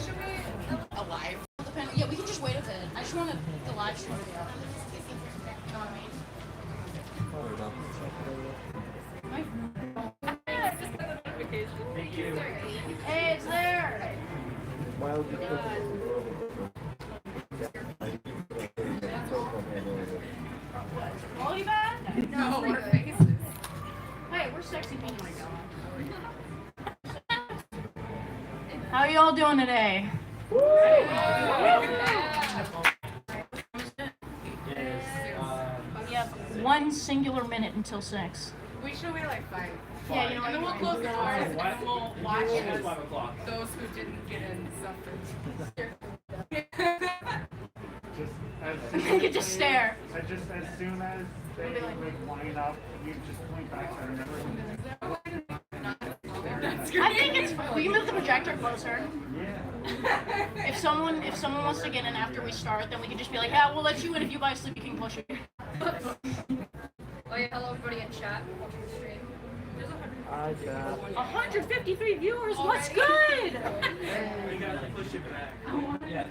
Should we alive? Yeah, we can just wait a bit. I just wanted the live stream to be up. You know what I mean? Yeah, I just got a notification. Thank you. Hey, it's there! All you bad? No, we're faces. Hey, we're sexy people. How y'all doing today? We have 1 singular minute until 6. We should wait like 5. Yeah, you know, And then we'll close the doors and then we'll watch It's as 5 o'clock. those who didn't get in suffer. You can just stare. As soon as they like line up, you just point back to remember. I think it's. Will you move the projector closer? Yeah. If someone wants to get in after we start, then we can just be like, yeah, we'll let you in. If you guys sleep, you can push it. Oh yeah, hello everybody in chat watching the stream. 153 viewers. What's good? We gotta push it back. Yeah,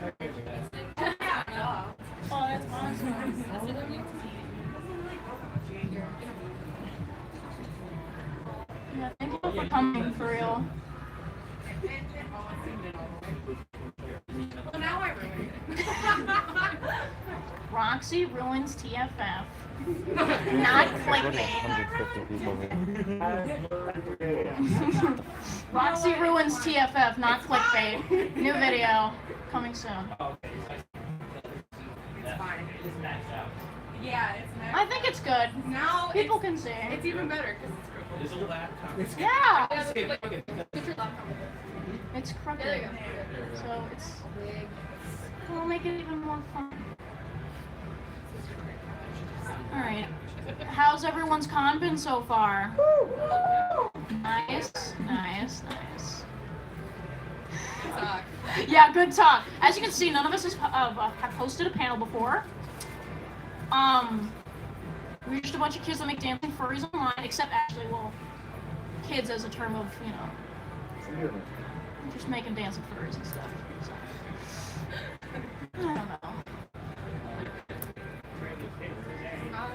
Oh, that's awesome. Yeah, thank you for coming, for real. Well, now I ruined it. Roxxie ruins TFF. Not clickbait. Roxxie ruins TFF, not clickbait. New video coming soon. It's fine. It's maxed out. Yeah, it's nice. I think it's good. Now People can see. it's even better because it's crippled. This old laptop. Yeah, Yeah, but, like, put your laptop with it. it's There crooked. you go. So it's. Big. We'll make it even more fun. Alright. How's everyone's con been so far? Nice, nice, nice. Suck. Yeah, good talk. As you can see, none of us have hosted a panel before. We're just a bunch of kids that make dancing furries online, except actually, well, kids as a term of, you know, just making dancing furries and stuff. So. I don't know.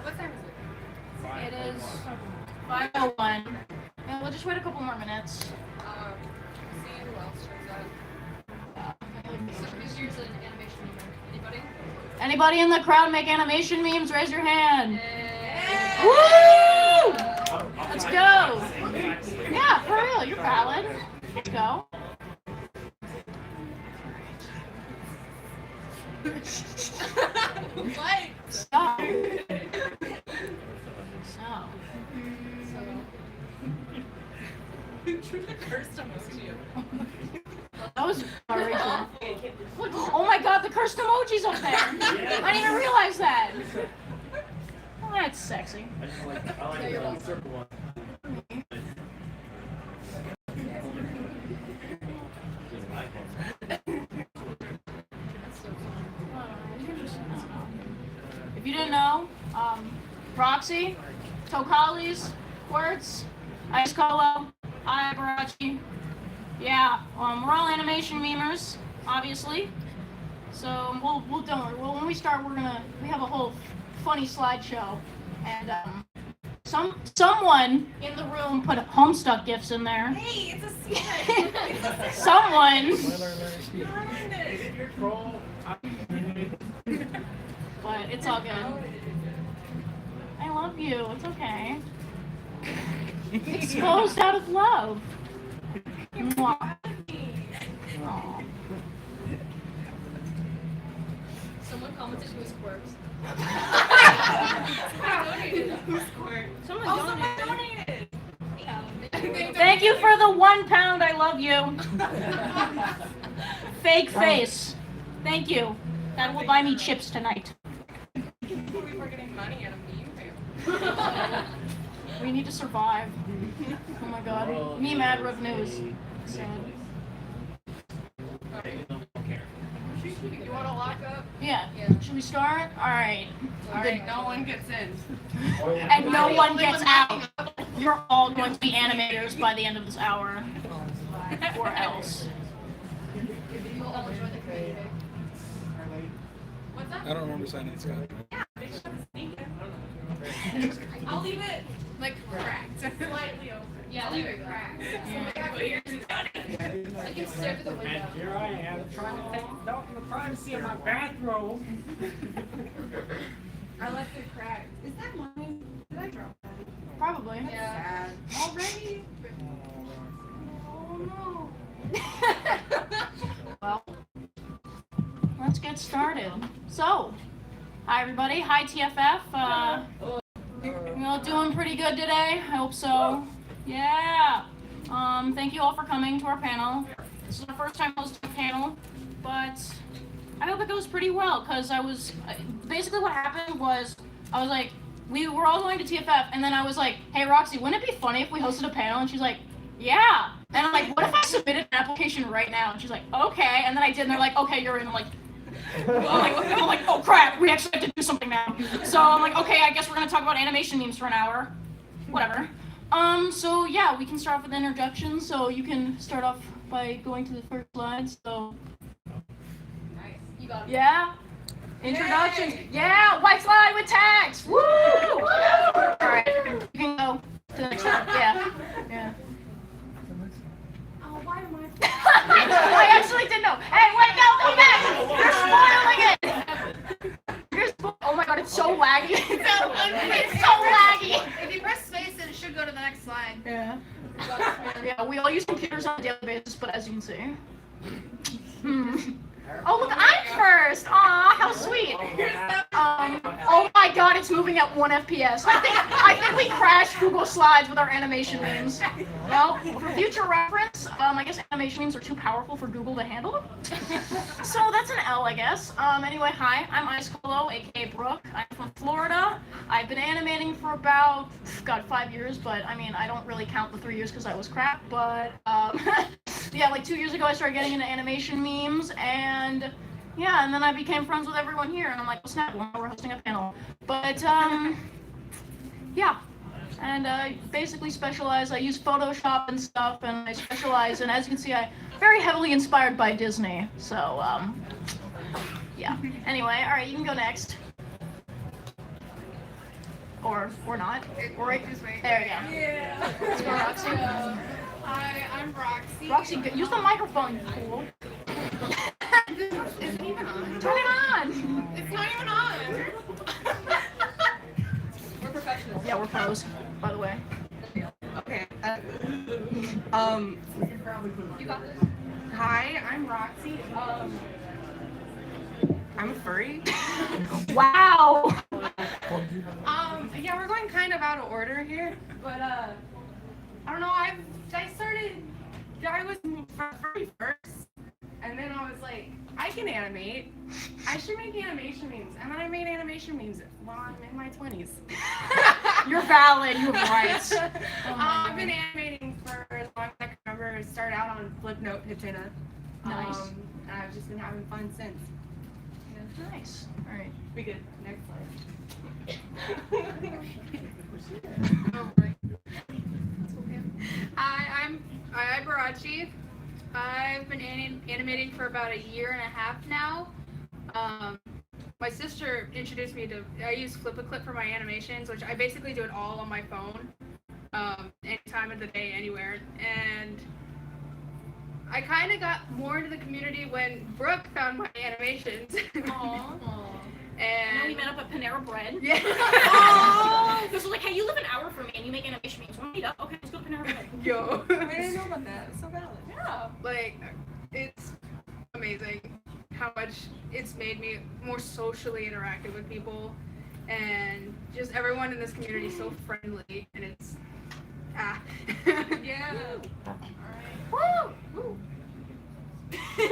What time is it? It is 5:01. Yeah, we'll just wait a couple more minutes. See who else shows up. So who's yours an animation meter? Anybody? Anybody in the crowd make animation memes? Raise your hand. Hey. Woo! Let's go. Yeah, for real, you're valid. Let's go. What? Stop. So. Cursed emoji. That was original. Look, oh my god, the cursed emoji's up there. I didn't even realize that. Oh, that's sexy. I like the circle one. If you didn't know, Roxxie, Tokalis, Qwerts, Icecolo, Ibarachi. Yeah, we're all animation memers, obviously. So we'll don't worry. Well, when we start, we have a whole funny slideshow, and someone in the room put Homestuck gifs in there. Hey, it's a secret. Someone. But it's all good. I love you. It's okay. Exposed out of love. Mwah. Aw. Someone commented who's Qwerts. Who's squirt? Someone Someone donated. donated. Thank you for the £1. I love you. Fake face. Thank you. That will buy me chips tonight. We were getting money out of meme. We need to survive. Oh my god. Me mad revenues. Sad. You want to lock up? Yeah. Should we start? Alright. Alright, no one gets in. And no one gets out. You're all going to be animators by the end of this hour. Or else. What's that? I don't remember signing it, Scott. Yeah, they just have to sneak it. I'll leave it like cracked. Slightly open. Yeah, leave it cracked. Yeah. I can stare through the window. And here I am trying to take note in the privacy of my bathrobe. I left it cracked. Is that mine? Did I drop that? Probably. Yeah. Already? Oh no. Well, let's get started. So, hi everybody. Hi TFF. You all doing pretty good today? I hope so. Yeah. Thank you all for coming to our panel. This is our first time hosting a panel, but I hope it goes pretty well because basically what happened was I was like, we were all going to TFF, and then I was like, hey Roxy, wouldn't it be funny if we hosted a panel? And she's like, yeah. And I'm like, what if I submitted an application right now? And she's like, okay. And then I did, and they're like, okay, you're in. I'm like, oh crap, we actually have to do something now. So I'm like, okay, I guess we're gonna talk about animation memes for an hour. Whatever. So yeah, we can start off with introductions. So you can start off by going to the first slide. So Nice. You got it. yeah. Introductions. Yeah, white slide with tags. Woo! Alright, you can go to the next one. Yeah. Yeah. Oh, why am I? I actually didn't know. Hey, wait, no, go back! You're spoiling it! Oh my god, it's so laggy. It's so laggy! If you press space, then it should go to the next slide. Yeah. Yeah, we all use computers on a daily basis, but as you can see. Oh, look, I'm first! Aw, how sweet! Oh my god, it's moving at 1 FPS. I think we crashed Google Slides with our animation memes. Well, for future reference, I guess animation memes are too powerful for Google to handle them. So that's an L, I guess. Anyway, hi, I'm Ice Colo, aka Brooke. I'm from Florida. I've been animating for about, 5 years, but I mean, I don't really count the 3 years because I was crap, but, yeah, like 2 years ago I started getting into animation memes, and yeah, and then I became friends with everyone here, and I'm like, oh snap, well, now we're hosting a panel. But, yeah, and I basically specialize, I use Photoshop and stuff, and I specialize, and as you can see, I'm very heavily inspired by Disney, so, yeah. Anyway, alright, you can go next. Or not. Or Just wait. there you go. Yeah. Let's go, Roxy. Hi, I'm Roxy. Roxy, use the microphone, you fool. Is it even on? Turn it on! It's not even on. We're professionals. Yeah, we're pros, by the way. Okay. You got this. Hi, I'm Roxy. I'm a furry. Wow! Yeah, we're going kind of out of order here, but I don't know. I was furry first, and then I was like, I can animate. I should make animation memes, and then I made animation memes while I'm in my 20s. You're valid, you have rights. I've been animating for as long as I can remember. I started out on Flipnote Patina. Nice. And I've just been having fun since. Nice. Alright. Be good. Next slide. Hi, I'm Barachi. I've been animating for about 1.5 years now. My sister introduced me to, I use Flip-a-Clip for my animations, which I basically do it all on my phone, any time of the day, anywhere. And I kind of got more into the community when Brooke found my animations. Aww. And then we met up at Panera Bread. Yeah. Oh! This was like, hey, you live an hour from me and you make animation memes. Want to meet up? Okay, let's go to Panera Bread. Yo. I didn't know about that. It's so valid. Yeah. Like, it's amazing how much it's made me more socially interactive with people, and just everyone in this community is so friendly, and it's Yeah. Woo! Woo. It's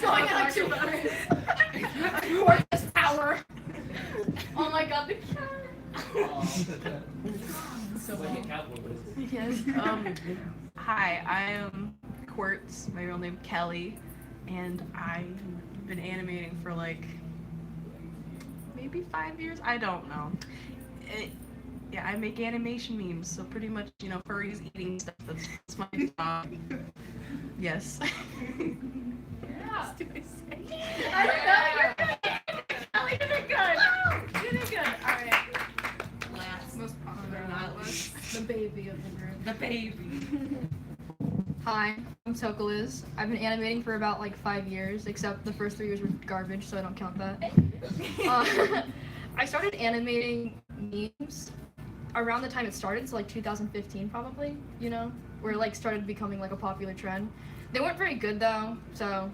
going at like 2 Qwerts power. Oh my god, the cat. Yes. Hi, I am Qwerts, my real name Kelly, and I've been animating for like maybe 5 years. I don't know. yeah, I make animation memes. So pretty much, you know, furries eating stuff. That's my job. Yes. Yeah. Yeah. You did good. You did good. All right. Last. Most popular not was. The baby of the group. The baby. Hi, I'm Tokaliz. I've been animating for about like 5 years, except the first 3 years were garbage, so I don't count that. I started animating memes around the time it started, so like 2015 probably, you know, where it like started becoming like a popular trend. They weren't very good though, so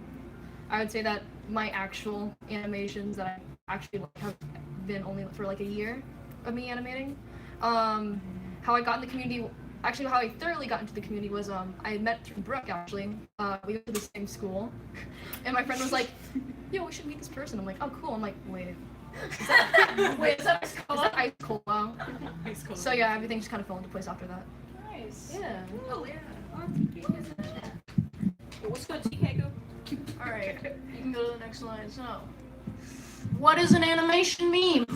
I would say that my actual animations that I actually like have been only for like a year of me animating. How I got in the community, actually how I thoroughly got into the community was I met through Brooke actually. We went to the same school, and my friend was like, "Yo, we should meet this person." I'm like, "Oh, cool." I'm like, "Wait, wait, is that high school?" Wow. So yeah, everything just kind of fell into place after that. Nice. Yeah. Oh, yeah. What's good, TK? All right. You can go to the next slide. So, what is an animation meme?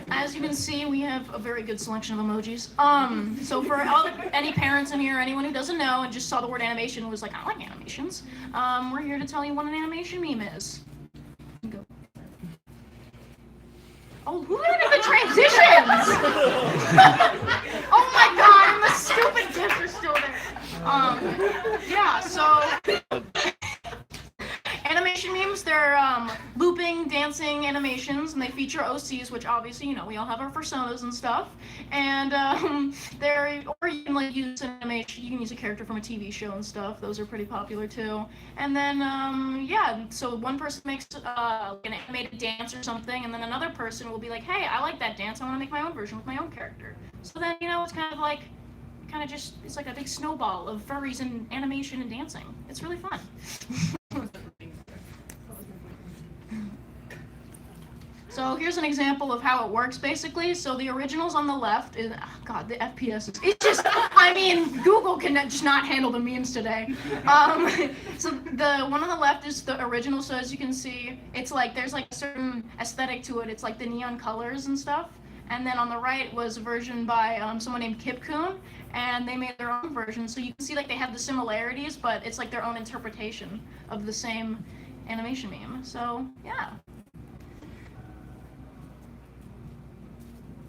As you can see, we have a very good selection of emojis. So for any parents in here, anyone who doesn't know and just saw the word animation and was like, I like animations, we're here to tell you what an animation meme is. Go. Oh, who did the transitions? Oh my god, and the stupid gifts are still there. Yeah, so animation memes, they're looping, dancing animations, and they feature OCs, which obviously, you know, we all have our personas and stuff. And or you can like use an animation, you can use a character from a TV show and stuff. Those are pretty popular too. And then, yeah, so one person makes like an animated dance or something, and then another person will be like, hey, I like that dance, I want to make my own version with my own character. So then, you know, it's kind of like, it's like a big snowball of furries and animation and dancing. It's really fun. So here's an example of how it works, basically. So the original's on the left. Oh God, the FPS is... It's just... I mean, Google can just not handle the memes today. So the one on the left is the original. So as you can see, it's like there's like a certain aesthetic to it. It's like the neon colors and stuff. And then on the right was a version by someone named Kip Kuhn, and they made their own version. So you can see like they have the similarities, but it's like their own interpretation of the same animation meme. So yeah.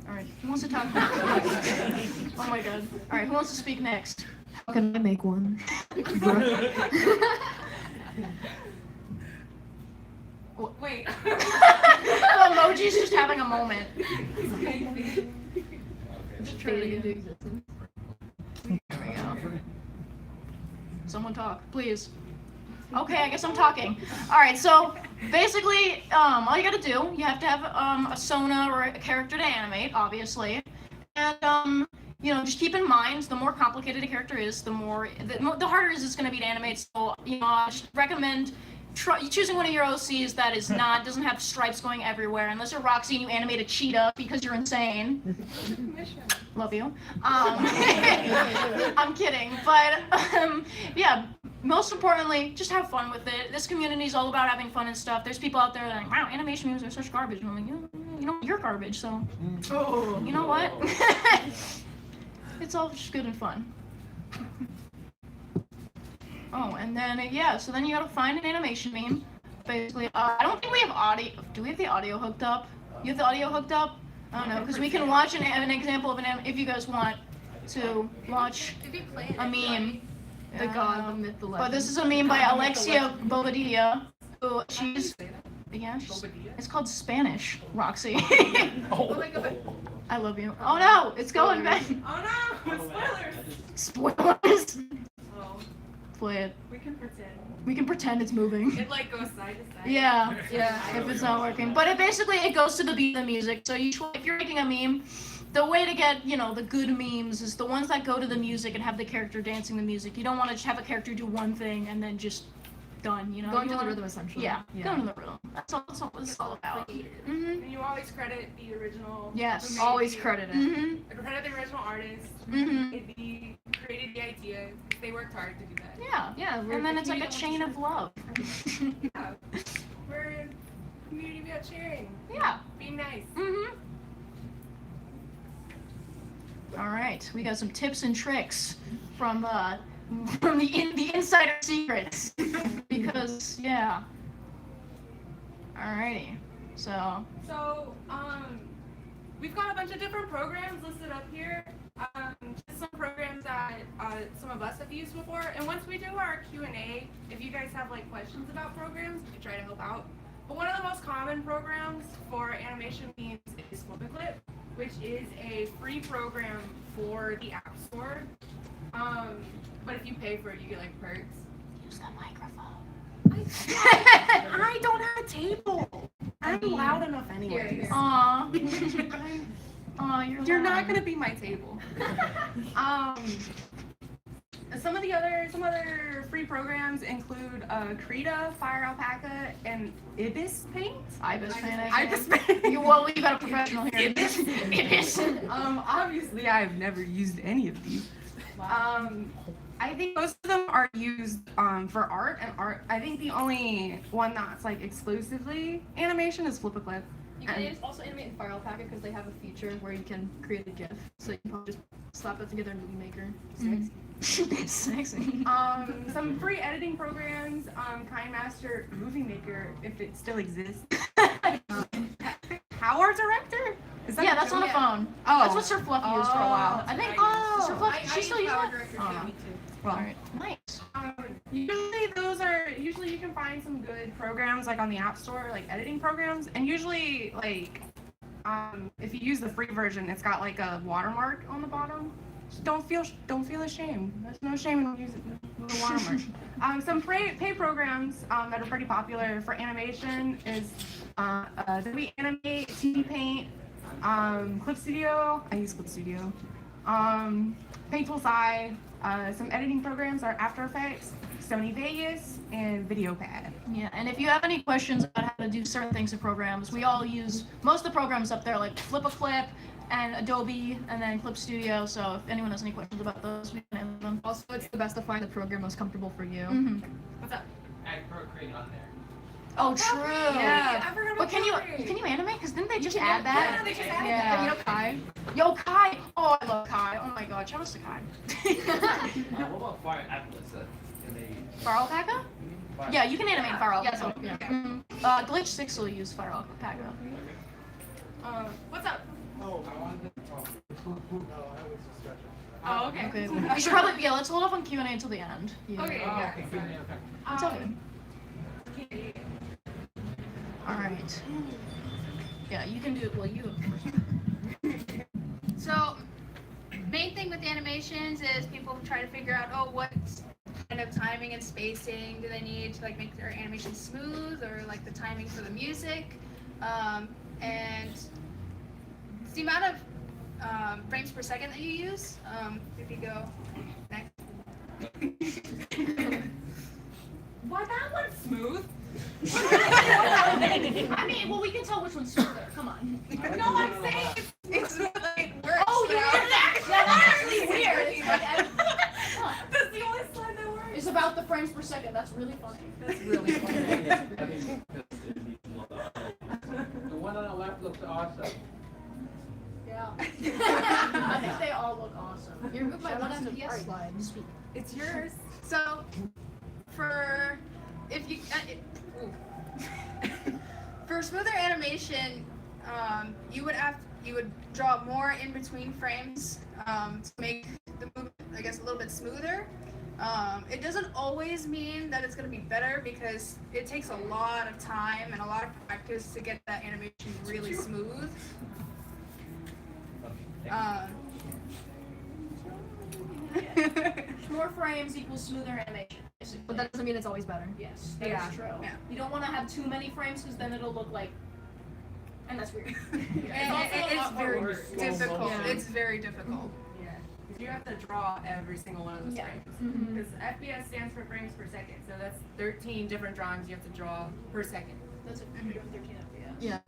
All right, who wants to talk? Oh my god. All right, who wants to speak next? How can I make one? Wait. The emoji's just having a moment. Just fading into existence. There we go. Someone talk, please. Okay, I guess I'm talking. All right, so basically, all you gotta do, you have to have a Sona or a character to animate, obviously, and you know, just keep in mind, the more complicated a character is, the harder it's gonna be to animate. So, you know, I just recommend choosing one of your OCs that doesn't have stripes going everywhere, unless you're Roxxie and you animate a cheetah because you're insane. Love you. I'm kidding, but yeah. Most importantly, just have fun with it. This community is all about having fun and stuff. There's people out there that are like, wow, animation memes are such garbage. And I'm like, you know, you're garbage, so you know what? It's all just good and fun. Oh, and then, yeah, so then you gotta find an animation meme. Basically, I don't think we have audio. Do we have the audio hooked up? You have the audio hooked up? I don't know, because we can watch an example of if you guys want to watch a meme. The god, the myth, the legend. But this is a meme by Alexia Bobadilla, who it's called Spanish, Roxxie. Oh my god. I love you. Oh no, it's going back. Oh no! Spoilers! Spoilers. Oh. Play it. We can pretend. We can pretend it's moving. It like goes side to side. Yeah, if it's not working. But it basically goes to the beat of the music. So if you're making a meme, the way to get, you know, the good memes is the ones that go to the music and have the character dancing the music. You don't want to just have a character do one thing and then just done, you know? Going to the rhythm, essentially. Yeah, going to the rhythm. That's what it's all about. And you always credit the original. Yes. who made Always it. credit it. Mm-hmm. Credit the original artist. Mm-hmm. They created the idea. They worked hard to do that. Yeah. Yeah, And then it's like a chain of love. Yeah. We're a community about sharing. Yeah. Being nice. Mm-hmm. All right, we got some tips and tricks from the insider secrets because yeah. Alrighty, so We've got a bunch of different programs listed up here. Just some programs that some of us have used before. And once we do our Q&A, if you guys have like questions about programs, we can try to help out. But one of the most common programs for animation memes is Flip-A-Clip, which is a free program for the App Store. But if you pay for it, you get like perks. use that microphone. I don't have a table. I'm loud enough anyways. Aw. Aw, You're not gonna be my table. Some other free programs include Krita, Fire Alpaca, and Ibis Paint. Ibis Paint. Ibis Paint. You got a professional here. Ibis. Obviously I've never used any of these. I think most of them are used for art and art. I think the only one that's like exclusively animation is Flip-A-Clip. You can also animate in Fire Alpaca because they have a feature where you can create a GIF. So you can probably just slap it together in Movie Maker. Sexy. Some free editing programs, KineMaster, Movie Maker, if it still exists. Power Director? Is that Yeah, that's on a phone. Oh. That's what Sir Fluff used for a while. I think. Sir Fluff. She still uses Power it. Director Oh. too, me too. Well, Alright. Nice. usually you can find some good programs like on the App Store, like editing programs, and usually like if you use the free version, it's got like a watermark on the bottom. Just don't feel ashamed. There's no shame in using the watermark. Some pay programs that are pretty popular for animation is Adobe Animate, TV Paint, Clip Studio. I use Clip Studio. Paintful Side. Some editing programs are After Effects, Sony Vegas, and VideoPad. Yeah, and if you have any questions about how to do certain things in programs, we all use most of the programs up there, like Flip-A-Clip and Adobe, and then Clip Studio. So if anyone has any questions about those, we can answer them. Also, it's the best to find the program most comfortable for you. Mm-hmm. What's up? Add Procreate on there. Oh, true. Yeah. I forgot about But can you Procreate. animate? Because didn't they just add that? Yeah, they just added Yeah. that. You know Kai? Yo, Kai. Oh, I love Kai. Oh my God, shout out to Kai. What about Fire Atlas? Can they? Fire Alpaca? Yeah, you can animate in Fire Yeah, Alpaca. so, yeah. Mhm. Glitch 6 will use Fire Alpaca. What's up? Oh, I wanted to talk. No, I was just stretching. Oh, okay. Okay. We should probably let's hold off on Q&A until the end. Yeah. Okay, Oh, yeah. okay, good, yeah, okay. It's all good. All right. Yeah, you can do it. Well, you. So, main thing with animations is people try to figure out, what kind of timing and spacing do they need to like make their animation smooth, or like the timing for the music, and it's the amount of frames per second that you use. If you go next. Why that one's smooth? I mean, well, we can tell which one's smoother. Come on. No, I'm saying it's like Oh, works now. that's actually weird. It's like, That's the only slide that works. it's about the frames per second. That's really funny. That's really funny. The one on the left looks awesome. Yeah. I think they all look awesome. You're with my Shout out one to- FPS alright, slide. speak. It's yours. So, for if you for smoother animation, you would draw more in between frames to make the movement, I guess, a little bit smoother. It doesn't always mean that it's going to be better because it takes a lot of time and a lot of practice to get that animation really smooth. More frames equals smoother animation. Basically. But that doesn't mean it's always better. Yes, that's Yeah. true. Yeah. You don't want to have too many frames because then it'll look like, and that's weird. It's very more difficult. Yeah. It's very difficult. Yeah. Because you have to draw every single one of those Yeah. frames. Mhm. Because FPS stands for frames per second, so that's 13 different drawings you have to draw per second. That's it. You're 13 FPS. Yeah.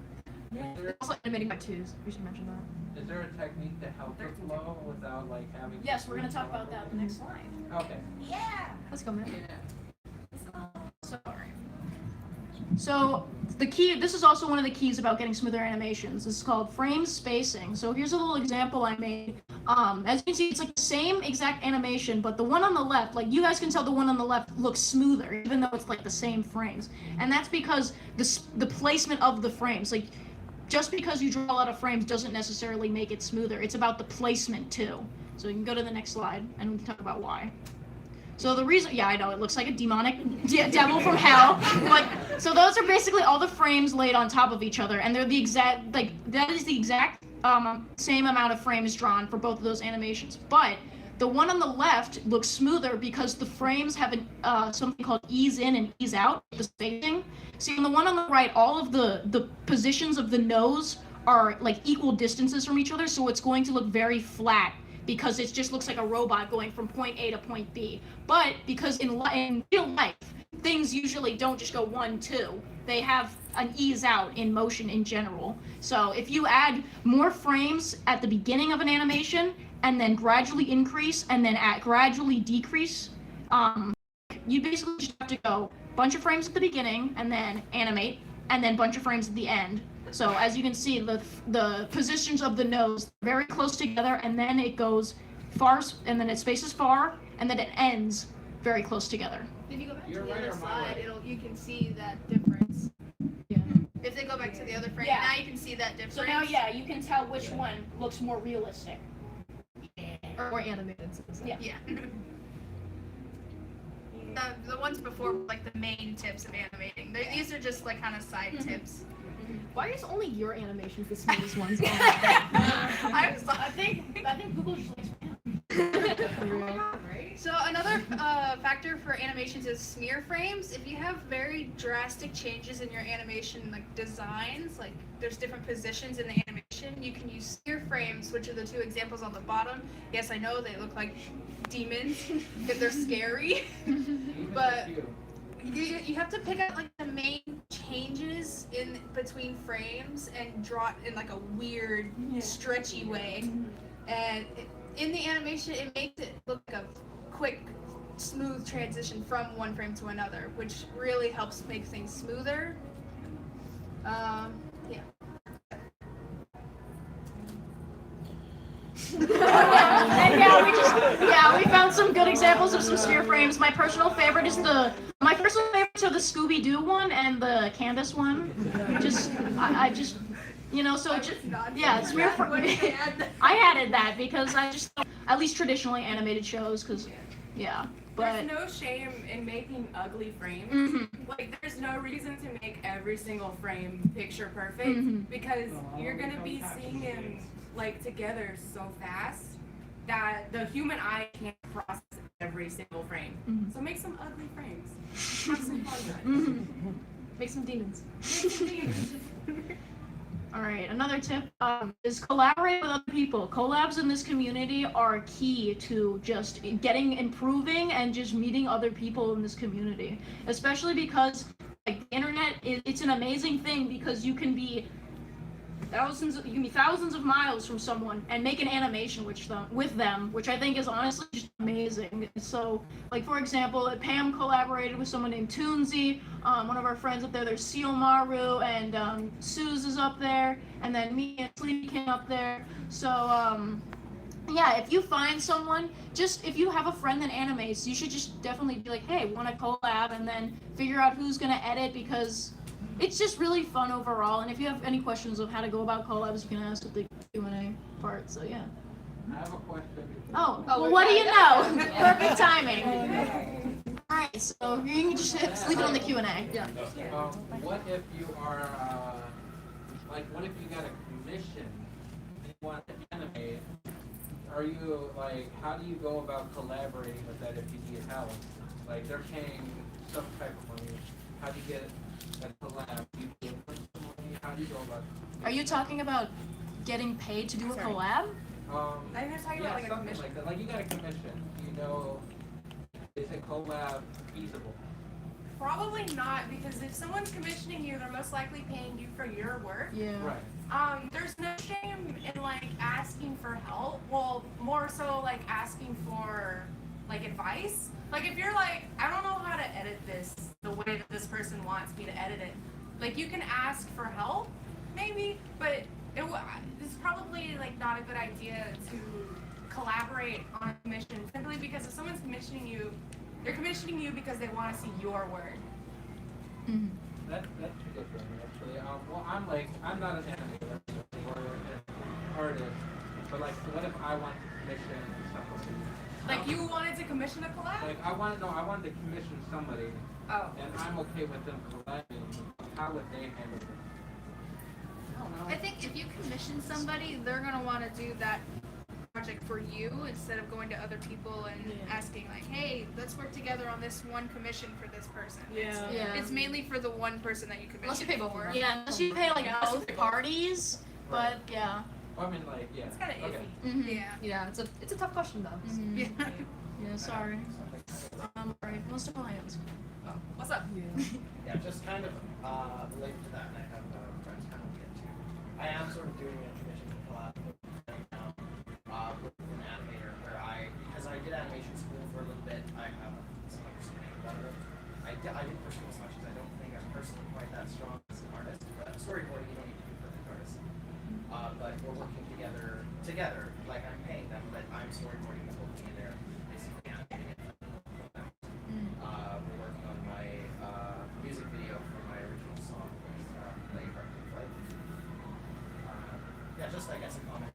Is there, Also animating by twos. We should mention that. is there a technique to help the flow without like having? Yes, we're gonna talk about that in the next slide. Okay. Let's go, man. Sorry. So the key, this is also one of the keys about getting smoother animations. This is called frame spacing. So here's a little example I made As you can see, it's like the same exact animation, but the one on the left, like you guys can tell the one on the left looks smoother, even though it's like the same frames. And that's because the placement of the frames, like just because you draw a lot of frames doesn't necessarily make it smoother. It's about the placement too. So you can go to the next slide and we can talk about why. So the reason, yeah, I know, it looks like a demonic devil from hell. But, so those are basically all the frames laid on top of each other, and they're the exact, like, that is the exact same amount of frames drawn for both of those animations. But the one on the left looks smoother because the frames have something called ease in and ease out, the spacing. See, on the one on the right, all of the positions of the nose are like equal distances from each other, so it's going to look very flat, because it just looks like a robot going from point A to point B. But because in real life, things usually don't just go 1, 2. They have an ease out in motion in general. So if you add more frames at the beginning of an animation and then gradually increase and then gradually decrease, you basically just have to go bunch of frames at the beginning and then animate, and then bunch of frames at the end. So as you can see, the positions of the nose very close together, and then it goes far, and then it spaces far, and then it ends very close together. If you go back to You're the right other or my side, right? you can see that difference. Yeah. If they go back to the other frame, Yeah. now you can see that difference. So now, yeah, you can tell which one looks more realistic. Or more animated. Yeah. Yeah. The ones before were like the main tips of animating. These are just like kind of side tips. Why is only your animation the smoothest ones? I think Google just likes So another factor for animations is smear frames. If you have very drastic changes in your animation, like designs, like there's different positions in the animation, you can use smear frames, which are the two examples on the bottom. Yes, I know they look like demons, because they're scary, but you have to pick out like the main changes in between frames and draw it in like a weird, stretchy way. And in the animation, it makes it look like a quick, smooth transition from one frame to another, which really helps make things smoother. Yeah. And we found some good examples of some sphere frames. My personal favorite are the Scooby-Doo one and the Canvas one. I just, sphere frame. I added that because I just, at least traditionally animated shows, because, yeah. But There's no shame in making ugly frames. Mhm. Like, there's no reason to make every single frame picture perfect, because you're gonna be seeing them like together so fast that the human eye can't process every single frame. So make some ugly frames. Have some fun. Make some demons. Make some demons. all right, another tip is collaborate with other people. Collabs in this community are key to just improving and just meeting other people in this community. Especially because like the internet it's an amazing thing, because you can be thousands of miles from someone and make an animation with them, which I think is honestly just amazing. So, like for example, Pam collaborated with someone named Toonsy, one of our friends up there. There's Seal Maru, and Suze is up there, and then me and Sleepy came up there. So, yeah, if you find someone, if you have a friend that animates, you should just definitely be like, hey, want to collab, and then figure out who's gonna edit, because it's just really fun overall. And if you have any questions of how to go about collabs, you can ask at the Q&A part. So yeah. I have a question. Oh, well, what do you know? Perfect timing. All right, so you can just leave it on the Q&A. Yeah. What if you are, what if you got a commission and you want to animate? Are you, how do you go about collaborating with that if you need help? Like, they're paying some type of money. How do you get a collab? Do you give them some money? How do you go about it? Are you talking about getting paid to do a collab? I think they're talking about like a something commission. like that. Like, you got a commission. Is a collab feasible? Probably not, because if someone's commissioning you, they're most likely paying you for your work. Yeah. Right. There's no shame in asking for help. Well, more so asking for advice. Like if you're I don't know how to edit this the way that this person wants me to edit it. You can ask for help, maybe, but it's probably not a good idea to collaborate on a commission simply because if someone's commissioning you, they're commissioning you because they want to see your work. Mhm. That's a good thing, actually. Well, I'm not an animator or an artist, but like, what if I want to commission somebody? Like you wanted to commission a collab? Like, I wanted to commission somebody, Oh. and I'm okay with them collabing. How would they handle it? I don't know. I think if you commission somebody, they're gonna want to do that project for you instead of going to other people and asking like, "Hey, let's work together on this one commission for this person." Yeah. Yeah. It's mainly for the one person that you commission. Unless you pay both of for. them. Yeah, unless you pay like both parties, Right. but yeah. Well, I mean, like, yeah. It's kind of Okay. iffy. Mhm. Yeah. Yeah, it's a tough question though. Mhm. Yeah. Yeah, sorry. Alright, most of my hands. What's up? Yeah, just kind of related to that, and I have friends kind of get to. I am sort of doing a commission collab right now with an animator where because I did animation school for a little bit, I have some understanding about it. I didn't pursue as much because I don't think I'm personally quite that strong as an artist. But storyboarding, you don't need to be a perfect artist. But we're working together. Like I'm paying them, but I'm storyboarding the whole thing in there, basically animating it. We're working on my music video for my original song, Play Parking Flight. Yeah, just I guess a comment.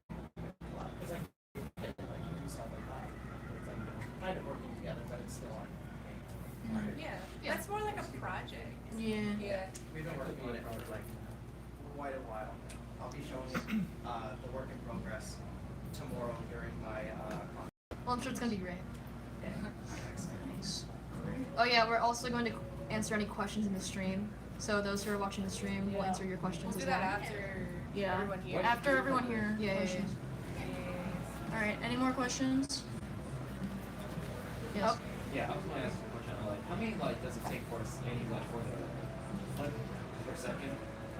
Because I can do stuff like that. It's like kind of working together, but it's still on. Yeah. That's more like a project. Yeah. Yeah. We've been working on it for like quite a while. I'll be showing the work in progress tomorrow during my Well, I'm sure it's gonna be great. Nice. Oh yeah, we're also going to answer any questions in the stream. So those who are watching the stream will answer your questions We'll as do well. that after Yeah. everyone here. After everyone here. Yeah, yeah, yeah. questions. Alright, any more questions? Yes. Oh. Yeah, I was gonna ask a question. Like, how many does it take for any for the flip per second?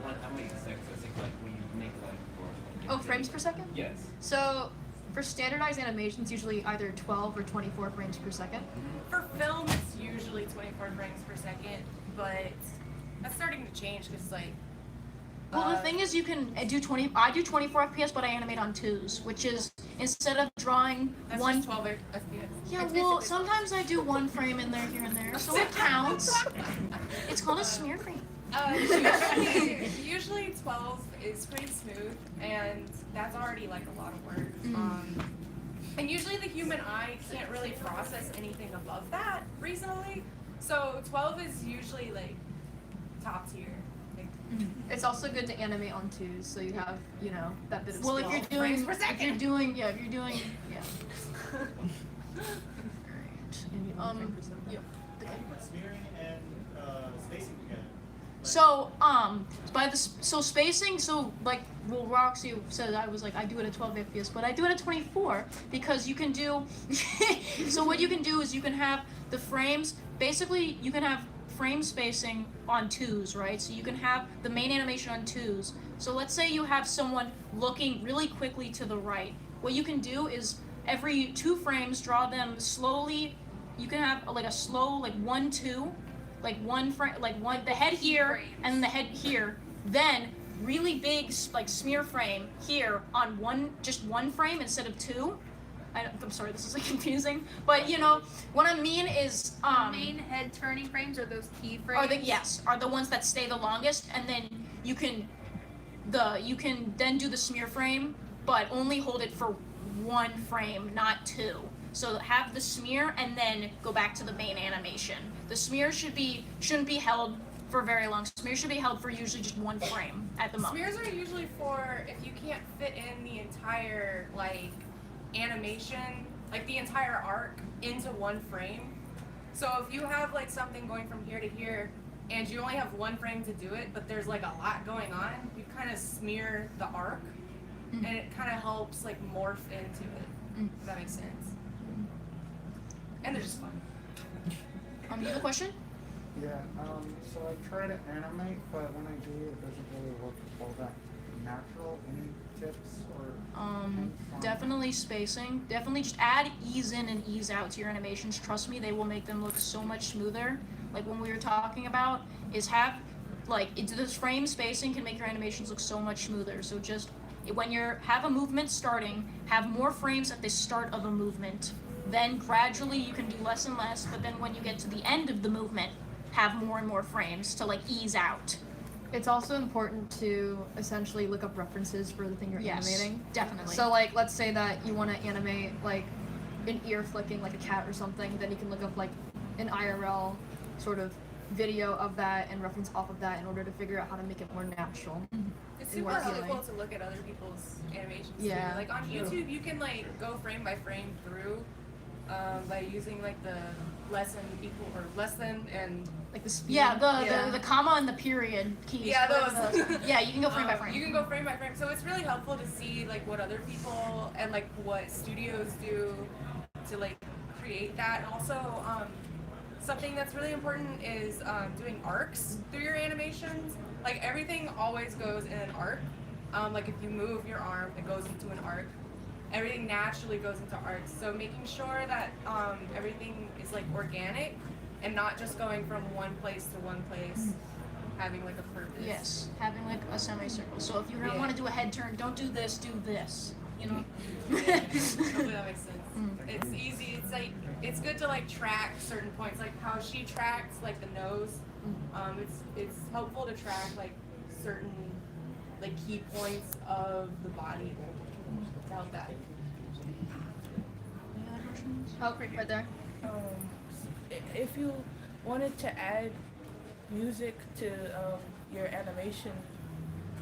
How many seconds does it take when you make for? Oh, frames per second? Yes. So for standardized animations, usually either 12 or 24 frames per second. For film, it's usually 24 frames per second, but that's starting to change because like. Well, the thing is, you can do 20. I do 24 FPS, but I animate on twos, which is instead of drawing That's one. just 12 FPS. Yeah, It's well, basically sometimes I do one frame in there, here and there, so it counts. It's called a smear frame. Usually 12 is pretty smooth, and that's already like a lot of work. And usually the human eye can't really process anything above that reasonably. So 12 is usually like top tier. Like, It's also good to animate on twos, so you have, that bit of Well, if skill. you're doing, frames per yeah. Alright. Yeah. Smearing and spacing together. So, so spacing, Roxxie said I do it at 12 FPS, but I do it at 24 because you can do, so what you can do is you can have the frames, basically you can have frame spacing on twos, right? So you can have the main animation on twos. So let's say you have someone looking really quickly to the right. What you can do is every 2 frames, draw them slowly. You can have like a slow, 1, 2, like one frame, the head here and the head here. Then really big smear frame here on just one frame instead of 2. I'm sorry, this is confusing, but what I mean is Main head turning frames are those key frames. are the ones that stay the longest, and then you can then do the smear frame, but only hold it for 1 frame, not 2. So have the smear and then go back to the main animation. The smear shouldn't be held for very long. Smear should be held for usually just 1 frame at the moment. Smears are usually for if you can't fit in the entire animation, the entire arc into 1 frame. So if you have something going from here to here and you only have 1 frame to do it, but there's a lot going on, you kind of smear the arc and it kind of helps morph into it. If that makes sense. And they're just fun. You have a question? Yeah, so I try to animate, but when I do, it doesn't really look all that natural. Any tips or? Definitely spacing. Definitely just add ease in and ease out to your animations. Trust me, they will make them look so much smoother. Like when we were talking about, is have, this frame spacing can make your animations look so much smoother. So just when you have a movement starting, have more frames at the start of a movement. Then gradually you can do less and less, but then when you get to the end of the movement, have more and more frames to like ease out. It's also important to essentially look up references for the thing you're animating. Definitely. So like, let's say that you want to animate like an ear flicking like a cat or something, then you can look up like an IRL sort of video of that and reference off of that in order to figure out how to make it more natural. It's and super more helpful appealing. to look at other people's animations Yeah. too. Like on YouTube, you can like go frame by frame through by using like the lesson equal or less than and Like the speed. Yeah, the comma and the period keys. yeah, those. Yeah, you can go frame by frame. You can go frame by frame. So it's really helpful to see like what other people and like what studios do to like create that. And also, something that's really important is doing arcs through your animations. Like everything always goes in an arc. Like if you move your arm, it goes into an arc. Everything naturally goes into arcs. So making sure that everything is like organic and not just going from one place to one place, having like a purpose. Yes, having like a semicircle. So if you Yeah. want to do a head turn, don't do this, do this. You know. Hopefully that makes sense. It's easy. It's like it's good to like track certain points, like how she tracks like the nose. It's helpful to track like certain like key points of the body to help that. Any other questions? Oh, right there. If you wanted to add music to your animation,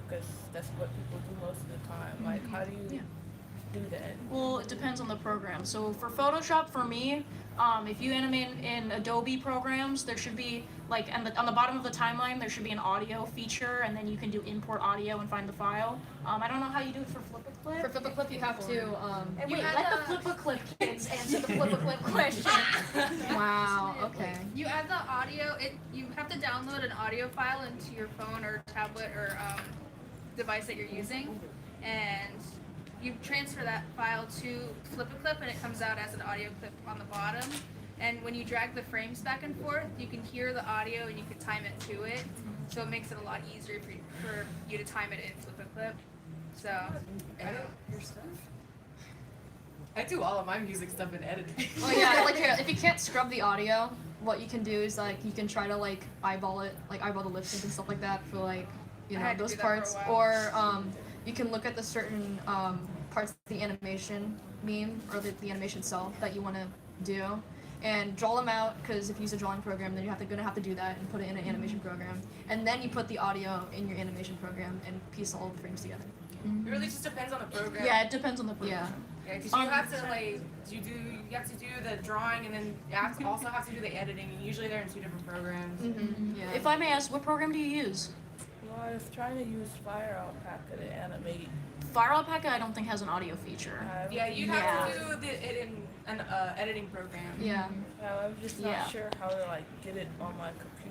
because that's what people do most of the time, like how do you do that? Well, it depends on the program. So for Photoshop, for me, if you animate in Adobe programs, there should be like on the bottom of the timeline there should be an audio feature, and then you can do import audio and find the file. I don't know how you do it for Flip-A-Clip. For Flip-A-Clip, you have to. You let the Flip-A-Clip kids answer the Flip-A-Clip question. Wow. Okay. You add the audio. You have to download an audio file into your phone or tablet or device that you're using, and you transfer that file to Flip-A-Clip, and it comes out as an audio clip on the bottom. And when you drag the frames back and forth, you can hear the audio and you can time it to it. So it makes it a lot easier for you to time it in Flip-A-Clip. So, Your stuff. I do all of my music stuff in editing. Well, yeah. Like if you can't scrub the audio, what you can do is like you can try to like eyeball it, like eyeball the lip sync and stuff like that for like I know had to those do that for a parts, while. or you can look at the certain parts of the animation meme or the animation itself that you want to do, and draw them out. Because if you use a drawing program, then you're gonna have to do that and put it in an animation program, and then you put the audio in your animation program and piece all the frames together. It really just depends on the program. Yeah, it depends on the program. Yeah. Yeah, because you have to like you have to do the drawing and then you also have to do the editing. And usually they're in two different programs. Yeah. If I may ask, what program do you use? Well, I was trying to use Fire Alpaca to animate. Fire Alpaca, I don't think has an audio feature. Yeah, you have to do it in an editing program. Yeah. I'm just not Yeah. sure how to like get it on my computer.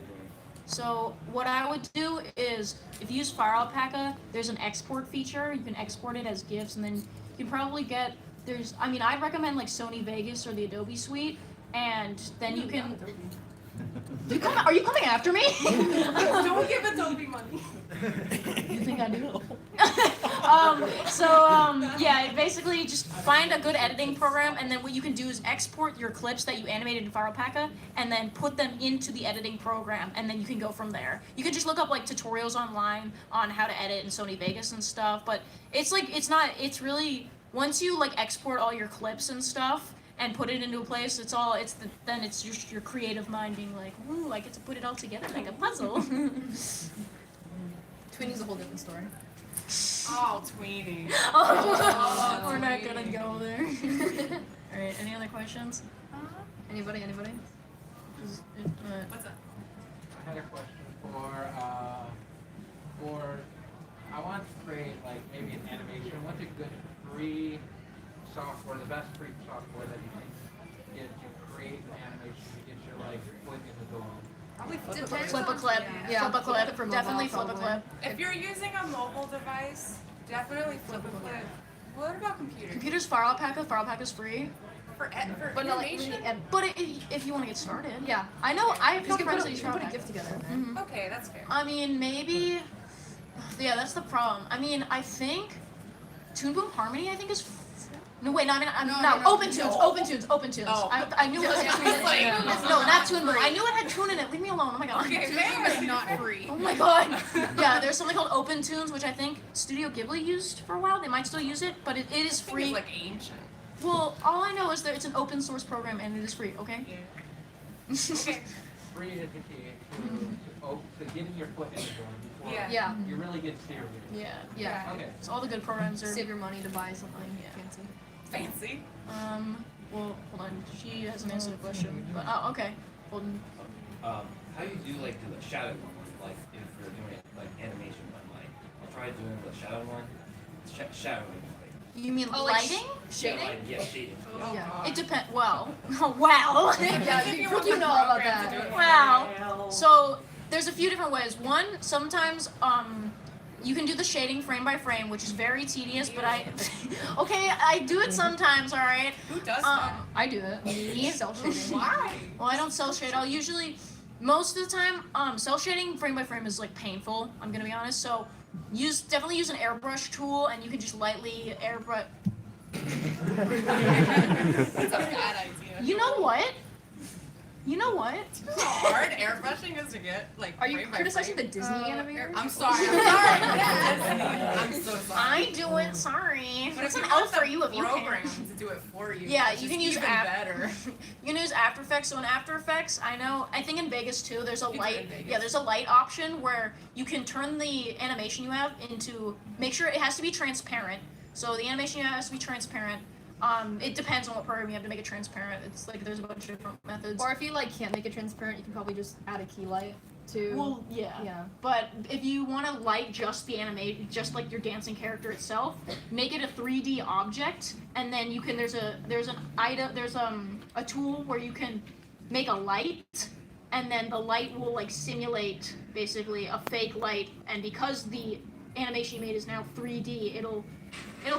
So what I would do is, if you use Fire Alpaca, there's an export feature. You can export it as GIFs, and then you can probably get, I'd recommend like Sony Vegas or the Adobe Suite, and then you can. Are you coming after me? Don't give Adobe money. You think I do? Yeah, basically just find a good editing program, and then what you can do is export your clips that you animated in Fire Alpaca and then put them into the editing program, and then you can go from there. You can just look up like tutorials online on how to edit in Sony Vegas and stuff, but it's really, once you like export all your clips and stuff and put it into a place, then it's just your creative mind being like, ooh, I get to put it all together like a puzzle. Tweening's a whole different story. Oh, tweening. We're not gonna go there. Alright, any other questions? Anybody? What's up? I had a question for I want to create like maybe an animation. What's a good free software, the best free software that you can get to create an animation to get your like foot in the door? Probably Flip-A-Clip. Yeah, Flip-A-Clip. for mobile, Definitely probably. Flip-A-Clip. If you're using a mobile device, definitely Flip-A-Clip. What about computers? Computers, Fire Alpaca. Fire Alpaca's free. For But no, like, animation? But if you want to get started. Yeah. I know, I have You can friends put that a, use you can Fire put a Alpaca. GIF together. Mhm. Okay, that's fair. I mean, maybe. Yeah, that's the problem. I mean, I think Toon Boom Harmony, I think is. No, wait, no, I mean, No. Open Tunes. Oh. I knew it was Yeah. Toon in it. No, not Toon Boom. I knew it had Toon in it. Leave me alone. Oh my god. Okay, Memery is not free. Oh my god. Yeah, there's something called Open Tunes, which I think Studio Ghibli used for a while. They might still use it, but it is I think free. it's like ancient. Well, all I know is that it's an open source program and it is free, okay? Okay. Free to getting your foot in the door before Yeah. you really get serious. Yeah. Okay. So all the good programs are. Save your money to buy something fancy. Fancy. Well, hold on. She hasn't answered the question. But, okay. Hold on. How do you do like the shadow one? Like if you're doing like animation one, like I'll try doing the shadow one. Shadowing. Like, You mean like lighting? shading. Yeah, shading. Oh, Yeah. God. It depends. Well. Wow. Yeah, If you want know the all about program to that. do it. Wow. So there's a few different ways. One, sometimes you can do the shading frame by frame, which is very tedious, but okay, I do it sometimes, all right? Who does that? I do it. Me? Cell shading. Why? Well, I don't cell shade. I'll usually, most of the time, cell shading frame by frame is like painful, I'm gonna be honest. So definitely use an airbrush tool and you can just lightly airbrush. That's a bad idea. You know what? You know what? How hard airbrushing is to get, like, Are you frame by criticizing the frame. Disney animators? I'm sorry. I'm so sorry. I do it, sorry. But It's if an you want elf for the you if you program can. to do it for you, Yeah, it's you just can use even better. You can use After Effects. So in After Effects, I think in Vegas too, there's a You do light. in Vegas. Yeah, there's a light option where you can turn the animation you have into. Make sure it has to be transparent. So the animation you have has to be transparent. It depends on what program you have to make it transparent. It's like there's a bunch of different methods. Or if you like can't make it transparent, you can probably just add a key light to. Well, yeah. Yeah. But if you want to light just the animation, just like your dancing character itself, make it a 3D object, and then you can. There's a tool where you can make a light, and then the light will like simulate basically a fake light, and because the animation you made is now 3D, it'll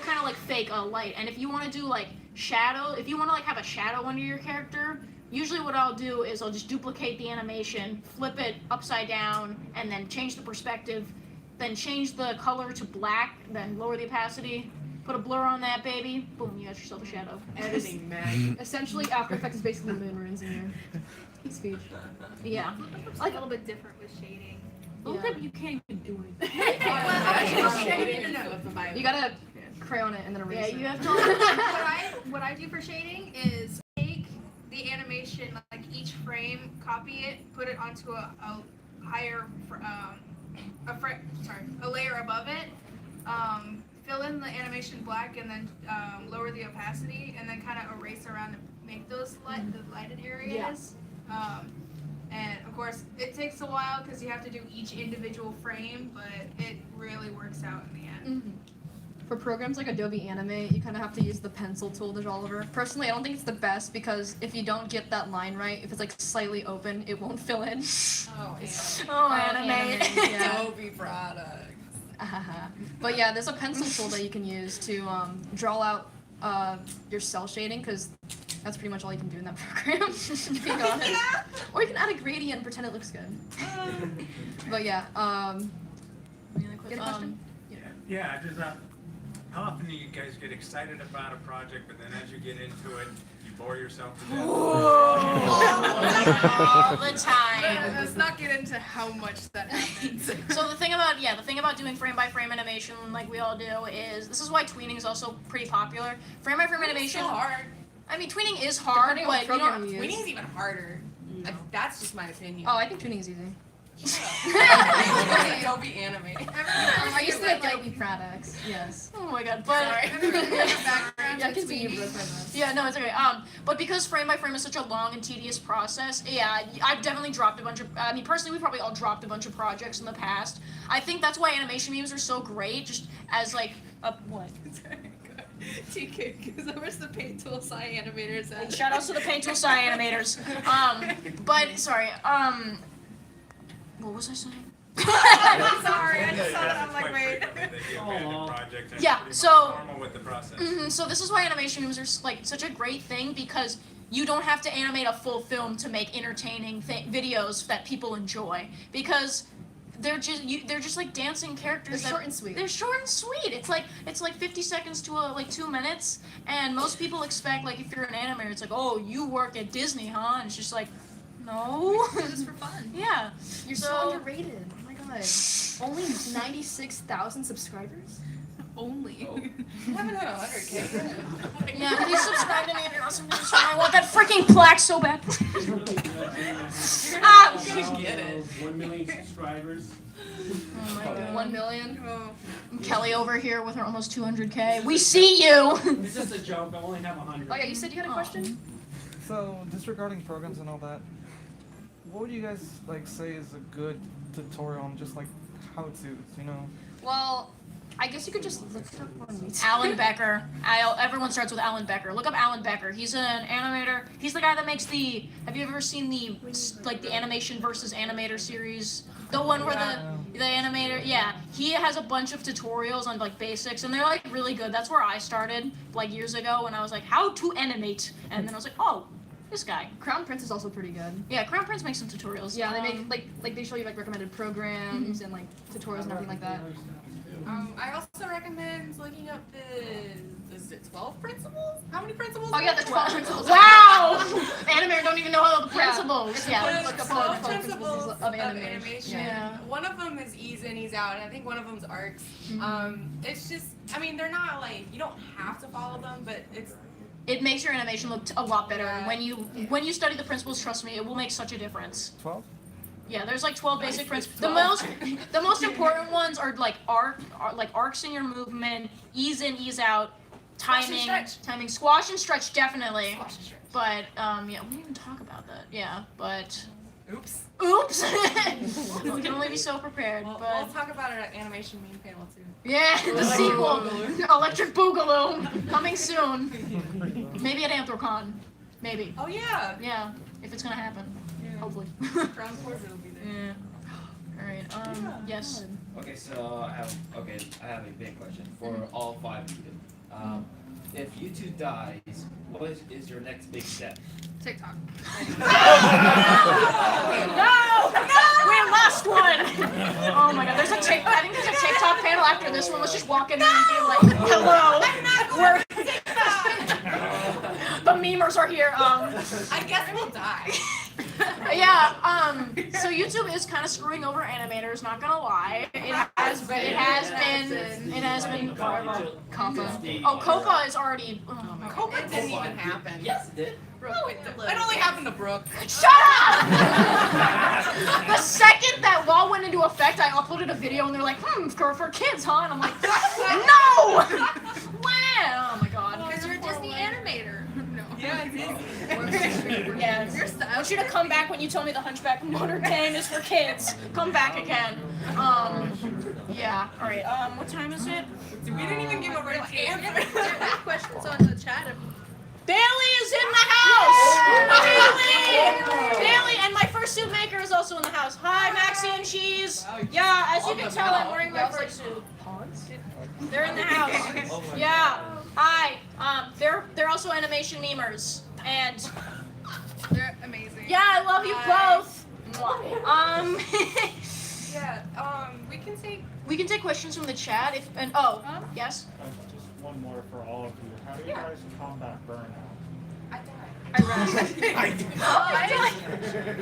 kind of like fake a light. And if you want to do like shadow, if you want to like have a shadow under your character, usually what I'll do is I'll just duplicate the animation, flip it upside down, and then change the perspective, then change the color to black, then lower the opacity, put a blur on that baby, boom, you got yourself a shadow. Editing mag. Essentially, After Effects is basically moon runes in your speech. Yeah. It's like a little bit different with shading. Okay, but you can't even do it. You gotta crayon it and then erase Yeah, it. you have to. What I do for shading is take the animation, like each frame, copy it, put it onto a higher, a layer above it, fill in the animation black, and then lower the opacity, and then kind of erase around to make those the lighted areas. And of course, it takes a while because you have to do each individual frame, but it really works out in the end. Mm-hmm. For programs like Adobe Animate, you kind of have to use the pencil tool to draw over. Personally, I don't think it's the best because if you don't get that line right, if it's like slightly open, it won't fill in. Oh, yeah. Oh, Animate. Yeah. Adobe products. But yeah, there's a pencil tool that you can use to draw out your cell shading because that's pretty much all you can do in that program. To be honest. Or you can add a gradient and pretend it looks good. But yeah, you had a question? Yeah, just how often do you guys get excited about a project, but then as you get into it, you bore yourself to death? All the time. Let's not get into how much that happens. So the thing about doing frame by frame animation like we all do is this is why tweening is also pretty popular. Frame by frame animation. It's so hard. I mean, tweening is hard, Depending on but what you know, program you use. Tweening's even harder. That's just my opinion. Oh, I think tuning is easy. Adobe Animate. I used to like Adobe products. Yes. oh my god, but Yeah, continue, bro. yeah, no, it's okay. But because frame by frame is such a long and tedious process, yeah, I've definitely dropped a bunch of. I mean, personally, we probably all dropped a bunch of projects in the past. I think that's why animation memes are so great, just as like a what. TK, because where's the paint tool Psy animators at? Shout outs to the Paint Tool Psy animators. But sorry. What was I saying? I'm sorry, I just saw that. I'm like, wait. Yeah, so- Normal with the process. So this is why animation memes are like such a great thing because you don't have to animate a full film to make entertaining videos that people enjoy because they're just like dancing characters. They're short and sweet. They're short and sweet. It's like 50 seconds to like 2 minutes, and most people expect like if you're an animator, it's like, oh, you work at Disney, huh? And it's just like, no. Just for fun. Yeah. You're so underrated. Oh my god. Only 96,000 subscribers? Only. Oh. You haven't had 100K. Yeah, please subscribe to me if you're awesome. I want that freaking plaque so bad. I'm gonna get it. 1 million subscribers. Oh my god. 1 million? Oh. Kelly over here with her almost 200K. We see you. It's just a joke. I only have 100. Oh yeah, you said you had a question? So, disregarding programs and all that, what would you guys like say is a good tutorial on just like how-tos, you know? Well, I guess you could just look it up on YouTube. Alan Becker. Everyone starts with Alan Becker. Look up Alan Becker. He's an animator. He's the guy that makes the. Have you ever seen the animation versus animator series? The one where the animator. Yeah, he has a bunch of tutorials on like basics, and they're like really good. That's where I started like years ago when I was like, how to animate, and then I was like, oh, this guy. Crown Prince is also pretty good. Yeah, Crown Prince makes some tutorials. Yeah, they make like they show you like recommended programs and like tutorials and everything like that. I also recommend looking up is it 12 principles? How many principles? Oh yeah, the 12 principles. Wow! Animators don't even know all the principles. Yeah. Yeah. Look up 12 the principles of animation. animation. Yeah. One of them is ease in, ease out, and I think one of them's arcs. It's just, I mean, they're not like, you don't have to follow them, but It makes your animation look a lot better. Yeah. And when you study the principles, trust me, it will make such a difference. 12? Yeah, there's like 12 basic principles. The most important ones are like arcs in your movement, ease in, ease out, timing, squash and stretch definitely. But yeah, we didn't even talk about that. Yeah, but oops. We can only be so prepared. We'll But talk about it at animation meme panel too. yeah, the sequel, Electric Boogaloo, coming soon. Maybe at Anthrocon. Maybe. Oh yeah. Yeah, if it's gonna happen. Hopefully. Ground floor will be there. Yeah. Alright, yes. Okay, so I have a big question for all 5 of you. If YouTube dies, what is your next big step? TikTok. No! We lost one! Oh my god, I think there's a TikTok panel after this one. Let's just walk in there and be like, hello! The memers are here. I guess we'll die. Yeah, so YouTube is kind of screwing over animators, not gonna lie. It has been forever. Copa. Oh, Copa is already. Oh my god. Copa didn't even happen. Yes, it did. No, it only happened to Brooke. Shut up! The second that law went into effect, I uploaded a video and they're like, for kids, huh? And I'm like, no! Wow! Oh my god. Because you're a Disney animator. No. Yeah, Yes. I want you to come back when you tell me the Hunchback of Notre Dame is for kids. Come back again. Yeah. All right. What time is it? We didn't even give a real answer. Questions on the chat. Bailey is in the house. Bailey, and my fursuit maker is also in the house. Hi, Maxie and Cheese. Yeah, as you can tell, I'm wearing my fursuit. They're in the house. Yeah. Hi. They're also animation memers, and They're amazing. yeah, I love you both. Yeah, We can take questions from the chat if yes. Just one more for all of you. How do you guys combat burnout?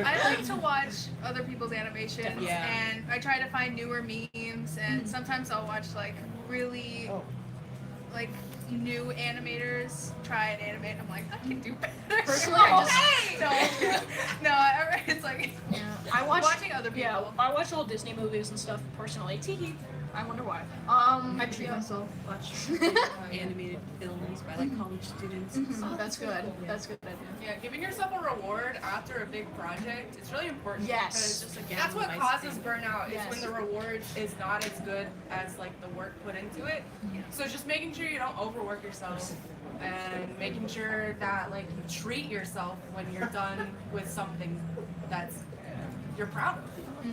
I like to watch other people's animations, and I try to find newer memes, and sometimes I'll watch like really like new animators try and animate. I'm like, I can do better. Personally, it's like I watch watching other people. Yeah, I watch old Disney movies and stuff personally. Teehee. I wonder why. I treat myself. Animated films by like college students. Oh, that's good. That's good. Yeah, giving yourself a reward after a big project, it's really important. Yes. Because that's what causes burnout, is when the reward is not as good as like the work put into it. So just making sure you don't overwork yourself and making sure that like you treat yourself when you're done with something that's you're proud of.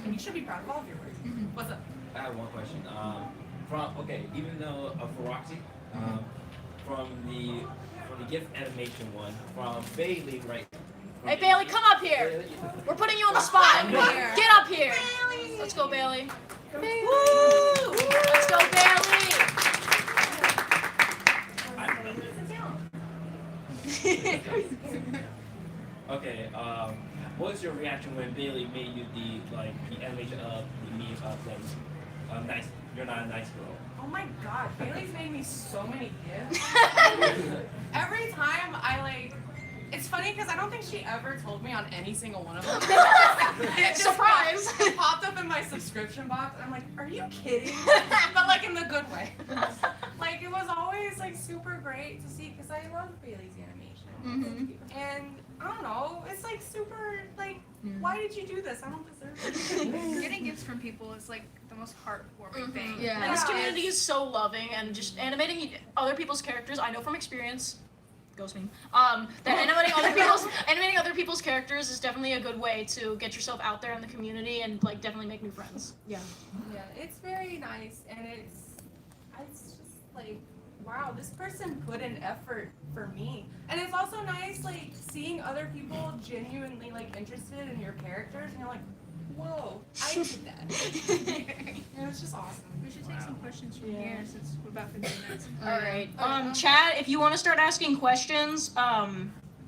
And you should be proud of all of your work. What's up? I have one question. Even though for Roxxie, from the GIF animation one, from Bailey, right? Hey Bailey, come up here. We're putting you on the spot. Get up here. Let's go, Bailey. Woo! Let's go, Bailey. Okay, what was your reaction when Bailey made you the animation of the meme of nice, you're not a nice girl? Oh my god, Bailey's made me so many gifts. Every time it's funny because I don't think she ever told me on any single one of them. Surprise! It popped up in my subscription box and I'm like, are you kidding? But like in the good way. Like it was always like super great to see because I love Bailey's animation. And I don't know, it's like super like, why did you do this? I don't deserve it. Getting gifts from people is like the most heartwarming thing. Yeah. And this community is so loving, and just animating other people's characters. I know from experience, ghost meme, that animating other people's characters is definitely a good way to get yourself out there in the community and like definitely make new friends. Yeah. Yeah, it's very nice, and it's just like, wow, this person put in effort for me. And it's also nice like seeing other people genuinely like interested in your characters, and you're like, whoa, I did that. And it's just awesome. We should take some questions from here since we're about 15 minutes. All right, chat. If you want to start asking questions,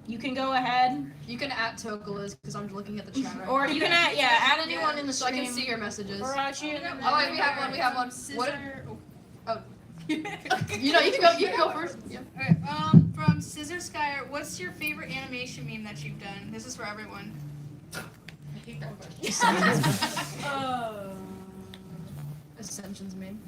you can go ahead. You can at Tokaliz because I'm looking at the chat right Or now. you can add anyone in the so I stream. can see your messages. Barachi. Oh wait, we have one. What? Oh. You can go first. Yeah. Okay, from Scissor Skyer, what's your favorite animation meme that you've done? This is for everyone. I hate that question. Ascension's meme.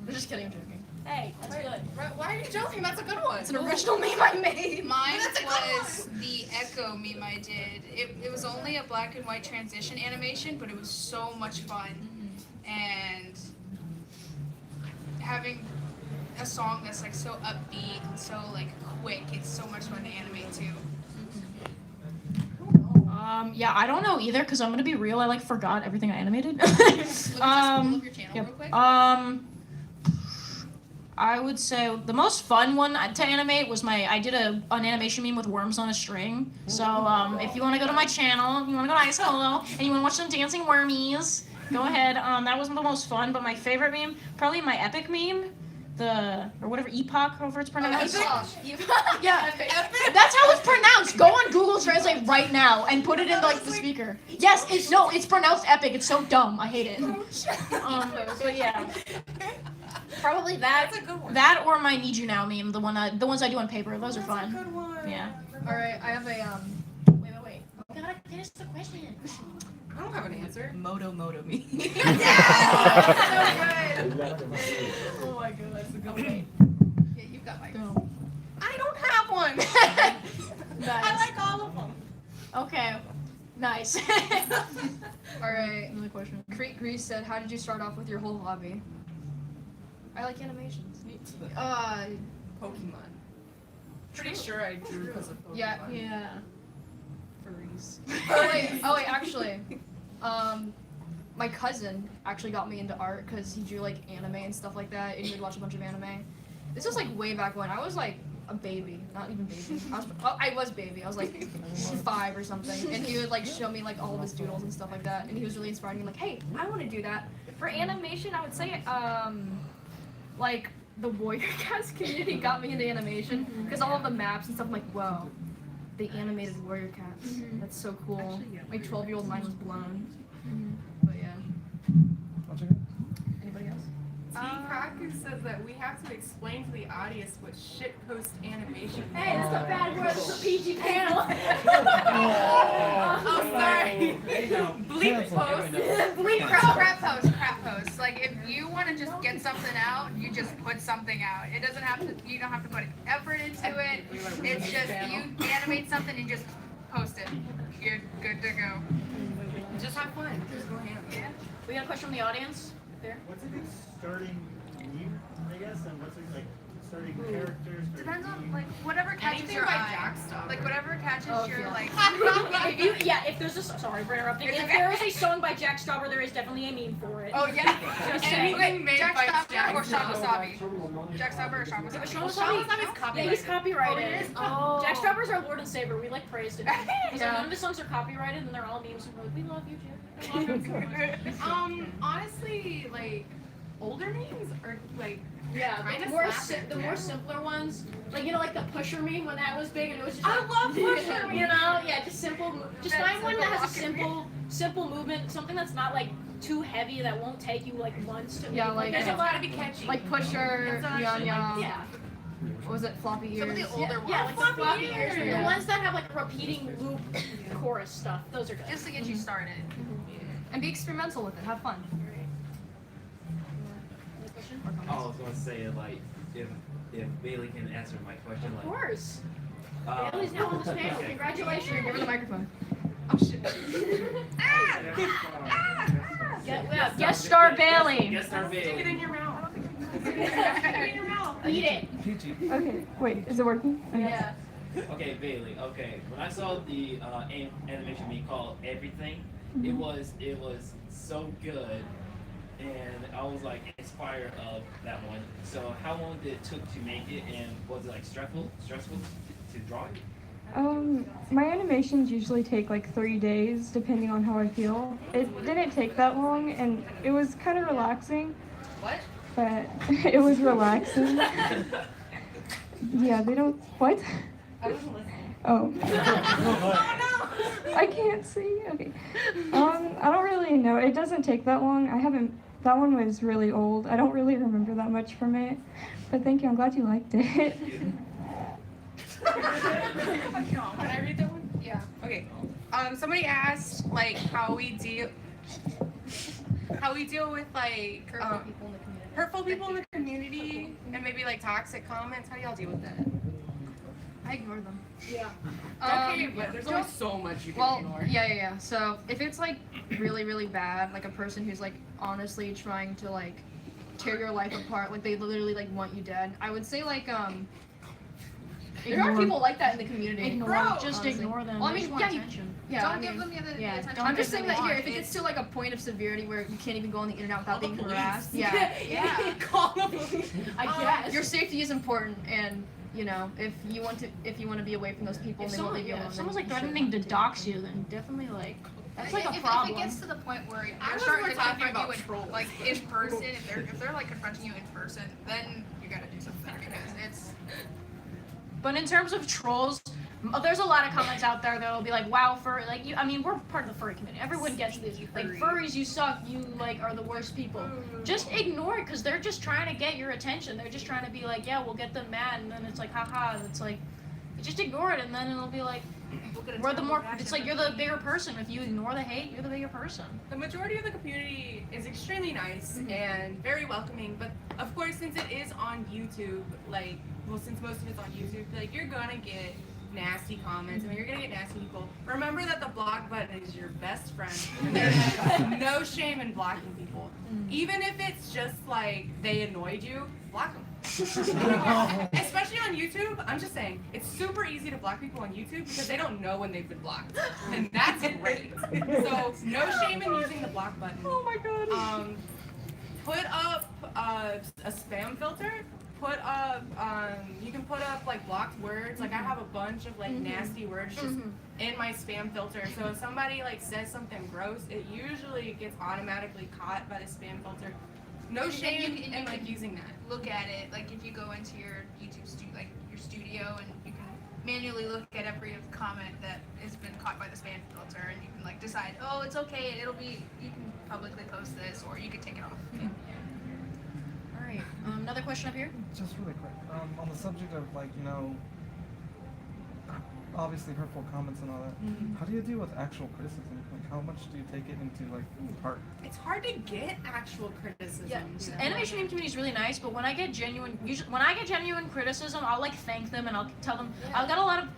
I'm just kidding, I'm joking. Hey, that's good. Why are you joking? That's a good one. It's an original meme I made. Mine was the Echo meme I did. It was only a black and white transition animation, but it was so much fun. And having a song that's like so upbeat and so like quick, it's so much fun to animate too. Yeah, I don't know either because I'm gonna be real. I like forgot everything I animated. Let me just pull up your channel real quick. I would say the most fun one to animate was I did an animation meme with worms on a string. So if you want to go to my channel, you want to go to Ice Colo, and you want to watch some dancing wormies, go ahead. That wasn't the most fun, but my favorite meme, probably my epic meme. Or whatever, epoch, however it's pronounced. Yeah, that's how it's pronounced. Go on Google Translate right now and put it in like the speaker. Yes, it's pronounced epic. It's so dumb. I hate it. But yeah, probably that. That's a good one. That or my Need You Now meme. The ones I do on paper. Those are fun. That's a good one. Yeah. All right, I have a Wait. I gotta finish the question. I don't have an answer. Moto me. So good. Oh my god, that's a good one. Yeah, you've got Mike. Go. I don't have one. Nice. I like all of them. Okay. Nice. All right. Another question. Creek Grease said, "How did you start off with your whole hobby?" I like animations. Pokemon. Pretty sure I drew because of Pokemon. Yeah. Furries. Oh wait, actually, my cousin actually got me into art because he drew like anime and stuff like that, and he would watch a bunch of anime. This was like way back when I was like a baby, not even baby. I was baby. I was like 5 or something, and he would like show me like all of his doodles and stuff like that, and he was really inspiring me. Like, hey, I want to do that. For animation, I would say like the Warrior Cats community got me into animation because all of the maps and stuff. I'm like, whoa. They animated Warrior Cats. That's so cool. Actually, yeah. My 12-year-old mind was blown. But yeah. Anybody else? T-Kraku says that we have to explain to the audience what shitpost animation is. Hey, that's a bad word. It's a PG panel. Oh, sorry. Bleep post. Crap post. Like if you want to just get something out, you just put something out. It doesn't have to. You don't have to put effort into it. It's just you animate something and just post it. You're good to go. Just have fun. Just go ham. Yeah. We got a question from the audience. There. What's a good starting meme, I guess, and what's a like certain characters? or Depends do on you- like whatever catches Anything your by eye. Jack Stopper. Like whatever catches Oh, your yeah. like. If there's a sorry for interrupting. It's If okay. there is a song by Jack Stopper, there is definitely a meme for it. Oh yeah. Just saying. Anything made Jack by Stopper Jack or Stopper. Shawasabi. Jack Stopper or Yeah, but Shawasabi. Shawasabi- Shawasabi's Yeah, he's copyrighted. Oh, it is? Oh. Jack Stopper's our Lord and Savior. We like praised him. Because Yeah. none of his songs are copyrighted, and they're all memes. And we're like, we love you, Jack. I love you so much. Honestly, like older names are like Yeah, Kinda the more slap it, the yeah. more simpler ones, like like the pusher meme when that was big, and it was just. I like, love pusher You know, yeah, just simple. Just That find one that has a simple simple movement, something that's not like too heavy that won't take you like months to. Yeah, make. like, there's a it's lot gotta of be catchy. Like Pusher, That's Yon actually, Yon. yeah. What was it? Floppy ears. Some of the older ones. Yeah, like the floppy ears. Yeah. The ones that have like repeating loop chorus stuff. Those are good. Just to get you started. And be experimental with it. Have fun. Any question? Oh, I was gonna say like if Bailey can answer my question, Of like course. uh, Bailey's now on this panel. okay. Congratulations. Give her the microphone. oh shit. Guest star Bailey. Guest star Stick it Bailey. in your mouth. Stick it in your mouth. Eat it. PG. Okay, wait, is it working? Yeah. Okay, Bailey. Okay, when I saw the animation we called Everything, it was so good, and I was like inspired of that one. So how long did it took to make it, and was it like stressful to draw it? My animations usually take like 3 days, depending on how I feel. It didn't take that long, and it was kind of relaxing. What? But it was relaxing. Yeah, they don't. What? I wasn't listening. Oh. Oh no! I can't see. Okay. I don't really know. It doesn't take that long. I haven't. That one was really old. I don't really remember that much from it. But thank you. I'm glad you liked it. Can I read that one? Yeah. Okay. Somebody asked like how we deal with like Hurtful people in the community. hurtful people in the community and maybe like toxic comments. How do y'all deal with that? I ignore them. Yeah. Okay, but there's only so much you can ignore. Yeah. So if it's like really, really bad, like a person who's like honestly trying to like tear your life apart, like they literally like want you dead, I would say like there are people like that in the community. Just honestly. ignore them. Well, I They mean, just yeah, want you, attention. yeah. Don't I mean, give them the attention. don't I'm just give saying them that here, the if it gets to like a point of severity where you can't even go on the internet without being Call the harassed, police. yeah, Call the police. I guess. your safety is important, and you know if you want to be away from those people, If and they won't someone, leave you alone. if someone's like then you should threatening to too. dox you, then definitely like that's like a If problem. it gets to the point where I you're was starting more to talking confront about you trolls. like in person, if they're like confronting you in person, then you gotta do something because it's. But in terms of trolls, there's a lot of comments out there that'll be like, "Wow, furry!" Like you, I mean, we're part of the furry community. Everyone gets this. Like furries, you suck. You like are the worst people. Just ignore it because they're just trying to get your attention. They're just trying to be like, "Yeah, we'll get them mad," and then it's like, "Haha!" And it's like, just ignore it, and then it'll be like, we're the more. It's like you're the bigger person. If you ignore the hate, you're the bigger person. The majority of the community is extremely nice and very welcoming, but of course, since it is on YouTube, like, well, since most of it's on YouTube, like, you're gonna get nasty comments. I mean, you're gonna get nasty people. Remember that the block button is your best friend. There's no shame in blocking people. Even if it's just like they annoyed you, block them. Especially on YouTube, I'm just saying, it's super easy to block people on YouTube because they don't know when they've been blocked. And that's great. So, no shame in using the block button. Oh my god. Put up a spam filter. Put up, you can put up like blocked words. Like I have a bunch of like nasty words just in my spam filter. So if somebody like says something gross, it usually gets automatically caught by the spam filter. No shame in like using that. Look at it like if you go into your YouTube your studio and you can manually look at every comment that has been caught by the spam filter and you can like decide, oh, it's okay, you can publicly post this or you can take it off. All right. Another question up here. Just really quick, on the subject of like, you know, obviously hurtful comments and all that, how do you deal with actual criticism? Like, how much do you take it into like heart? It's hard to get actual criticism. Yeah, you know? animation meme community is really nice, but when I get genuine criticism, I'll like thank them and I'll tell them. I've got a lot of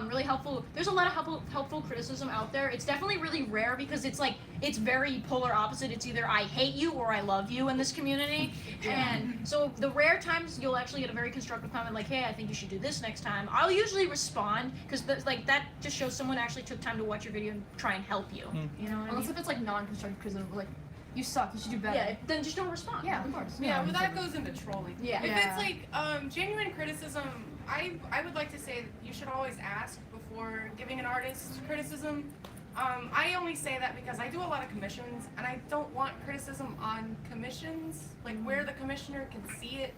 really helpful. There's a lot of helpful criticism out there. It's definitely really rare because it's like it's very polar opposite. It's either I hate you or I love you in this community. And so the rare times you'll actually get a very constructive comment like, hey, I think you should do this next time. I'll usually respond because like that just shows someone actually took time to watch your video and try and help you. You know what I Unless mean? if it's like non-constructive criticism, like you suck, you should do better. Yeah, then just don't respond. Yeah, of course. Yeah, well, that goes into trolling. Yeah. If it's like genuine criticism, I would like to say that you should always ask before giving an artist criticism. I only say that because I do a lot of commissions, and I don't want criticism on commissions, like where the commissioner can see it,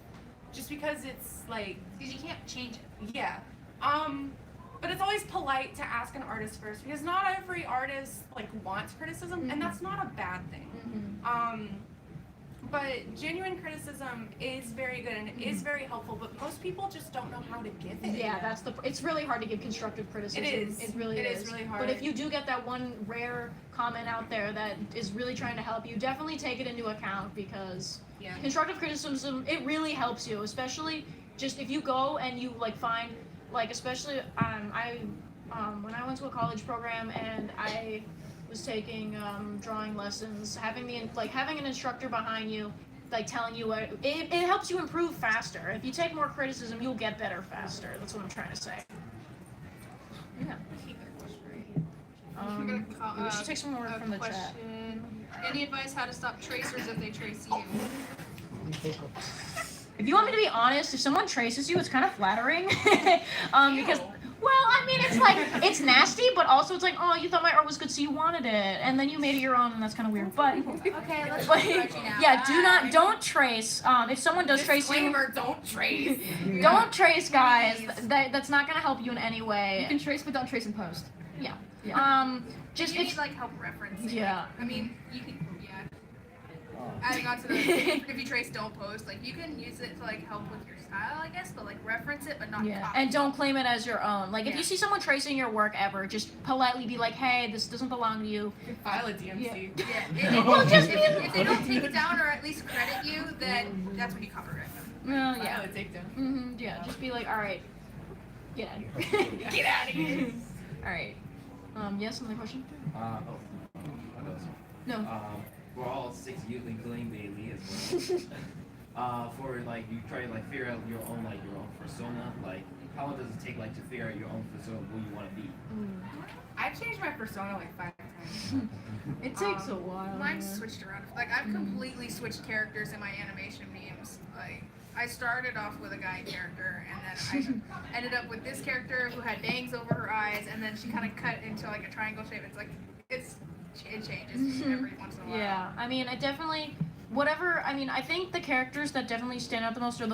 just because it's like Because you can't change it. yeah. But it's always polite to ask an artist first because not every artist like wants criticism, and that's not a bad thing. But genuine criticism is very good and it is very helpful, but most people just don't know how to give it. Yeah, it's really hard to give constructive criticism. It is. It really It is. is really hard. But if you do get that one rare comment out there that is really trying to help you, definitely take it into account because Yeah. constructive criticism, it really helps you, especially just if you go and you like find like especially when I went to a college program and I was taking drawing lessons, having an instructor behind you, like telling you what it helps you improve faster. If you take more criticism, you'll get better faster. That's what I'm trying to say. Yeah. We should take some more from the chat. Any advice how to stop tracers if they trace you? If you want me to be honest, if someone traces you, it's kind of flattering. Because, well, I mean, it's like, it's nasty, but also it's like, oh, you thought my art was good, so you wanted it, and then you made it your own, and that's kind of weird. But, Okay, let's but now. yeah, don't trace. If someone does trace you, Disclaimer, don't trace. don't trace, guys. That's not gonna help you in any way. You can trace, but don't trace in post. Yeah. Just you if need like help referencing. Yeah. I mean, you can. Yeah. Adding on to the if you trace, don't post. Like you can use it to like help with your style, I guess, but like reference it, but not yeah, copy. and don't claim it as your own. Like if you see someone tracing your work ever, just politely be like, "Hey, this doesn't belong to you." File a DMC. Yeah. Well, just be if they don't take it down or at least credit you, then that's when you copyright them. Well, yeah. File a takedown. Yeah, just be like, all right, get out of here. Get out of here. All right. Yes, another question? No. We're all 6 youth, including Bailey as well. For like you try to like figure out your own persona. Like how long does it take like to figure out your own persona, who you want to be? I've changed my persona like 5 times. It takes a while. Mine's switched around. Like I've completely switched characters in my animation memes. Like I started off with a guy character, and then I ended up with this character who had bangs over her eyes, and then she kind of cut into like a triangle shape. It's like it changes every once in a while. Yeah, I mean, I definitely. I think the characters that definitely stand out the most are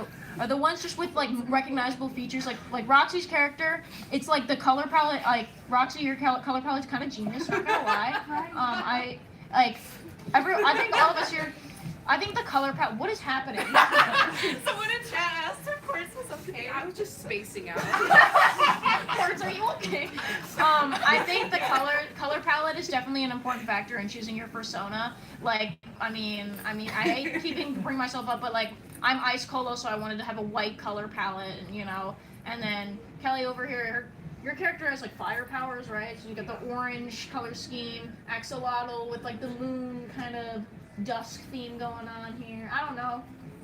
the ones just with like recognizable features, like Roxxie's character. It's like the color palette, like Roxxie, your color palette's kind of genius. Not gonna lie. I think all of us here. I think the color palette. What is happening? Someone in chat asked if Qwerts was okay. I was just spacing out. Qwerts, are you okay? I think the color palette is definitely an important factor in choosing your persona. Like, I mean, I hate bring myself up, but like, I'm Ice Colo, so I wanted to have a white color palette, you know. And then Kelly over here, your character has like fire powers, right? So you got the orange color scheme, Axolotl with like the moon kind of dusk theme going on here. I don't know.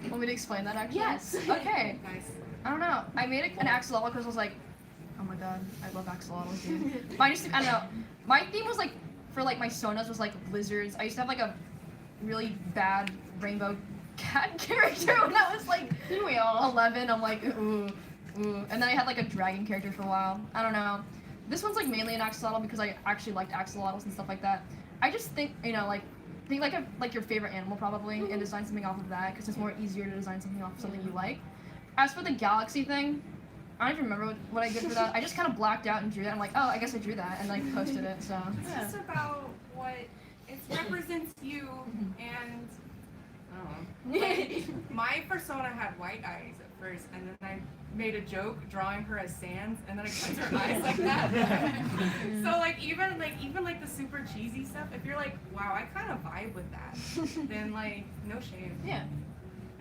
Want me to explain that actually? Yes. Okay. Nice. I don't know. I made an axolotl because I was like, oh my god, I love axolotls, dude. I don't know. My theme was like, for like my sonas was like lizards. I used to have like a really bad rainbow cat character when I was like 11. I'm like, ooh. And then I had like a dragon character for a while. I don't know. This one's like mainly an axolotl because I actually liked axolotls and stuff like that. I just think, think like your favorite animal probably and design something off of that because it's more easier to design something off of something you like. As for the galaxy thing, I don't even remember what I did for that. I just kind of blacked out and drew that. I'm like, oh, I guess I drew that and like posted it. So It's just about what it represents you, and I don't know. Like, my persona had white eyes at first, and then I made a joke drawing her as Sans, and then I cut her eyes like that. So like even the super cheesy stuff, if you're like, wow, I kind of vibe with that, then like no shame. Yeah.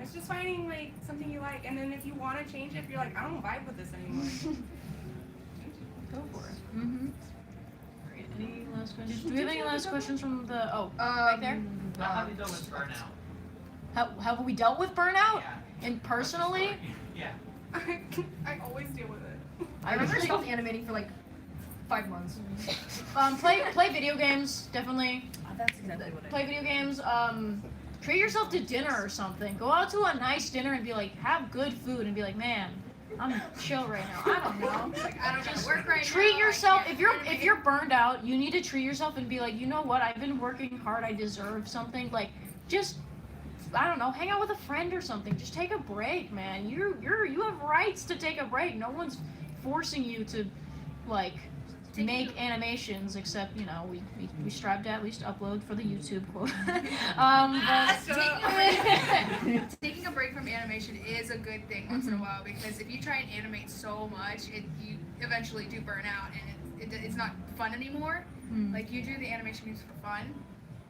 It's just finding like something you like, and then if you want to change it, if you're like, I don't vibe with this anymore. Go for it. Mm-hmm. Alright, any last questions? Do we have any last questions from the, right there? How have you done with burnout? How have we dealt with burnout? Yeah. And personally? Yeah. I always deal with it. I remember stopped animating for like 5 months. Play video games, definitely. That's exactly what I Play video games. Treat yourself to dinner or something. Go out to a nice dinner and be like, have good food and be like, man, I'm chill right now. I don't know. Like, I don't gotta work right Treat now. yourself. If you're burned out, you need to treat yourself and be like, you know what? I've been working hard. I deserve something. Like, just, I don't know, hang out with a friend or something. Just take a break, man. You have rights to take a break. No one's forcing you to, like, make animations, except, you know, we strive to at least upload for the YouTube quote. Taking a break from animation is a good thing once in a while, because if you try and animate so much, you eventually do burn out, and it's not fun anymore. Like, you do the animation memes for fun,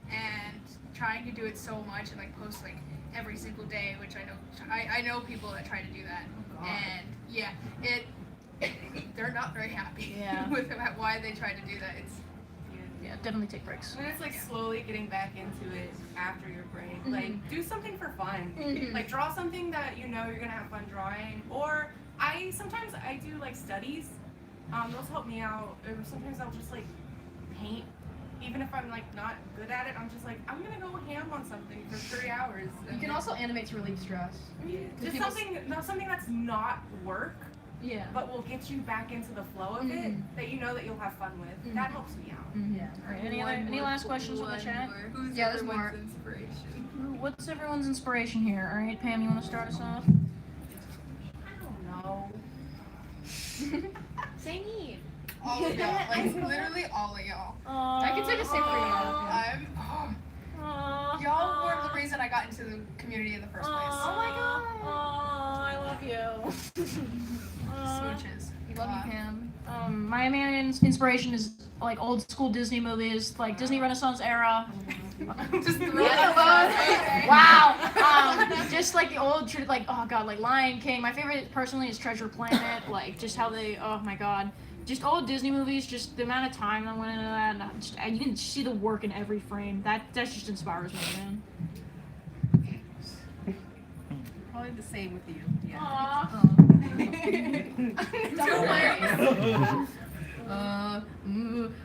and trying to do it so much and like post like every single day, which I know people that try to do that, and yeah, they're not very happy with why they try to do that. It's definitely take breaks. And it's like slowly getting back into it after your break. Like, do something for fun. Like, draw something that you know you're gonna have fun drawing. Or sometimes I do like studies. Those help me out. Or sometimes I'll just like paint. Even if I'm like not good at it, I'm just like, I'm gonna go ham on something for 3 hours. You can also animate to relieve stress. Just something that's not work. Yeah. But will get you back into the flow of it, that you know that you'll have fun with. That helps me out. Yeah. All right. Any last questions from the chat? Yeah, there's more. What's everyone's inspiration here? All right, Pam, you want to start us off? I don't know. say me. All of y'all. Like, literally all of y'all. I can say the same for y'all. Y'all were the reason I got into the community in the first place. Oh my god. Oh, I love you. Smooches. Love you, Pam. My main inspiration is like old school Disney movies, like Disney Renaissance era. Just Wow. Just like the old, like, oh god, like Lion King. My favorite personally is Treasure Planet. Like, just how they, oh my god. Just old Disney movies, just the amount of time that went into that, and you can see the work in every frame. That just inspires me, man. Probably the same with you. Yeah.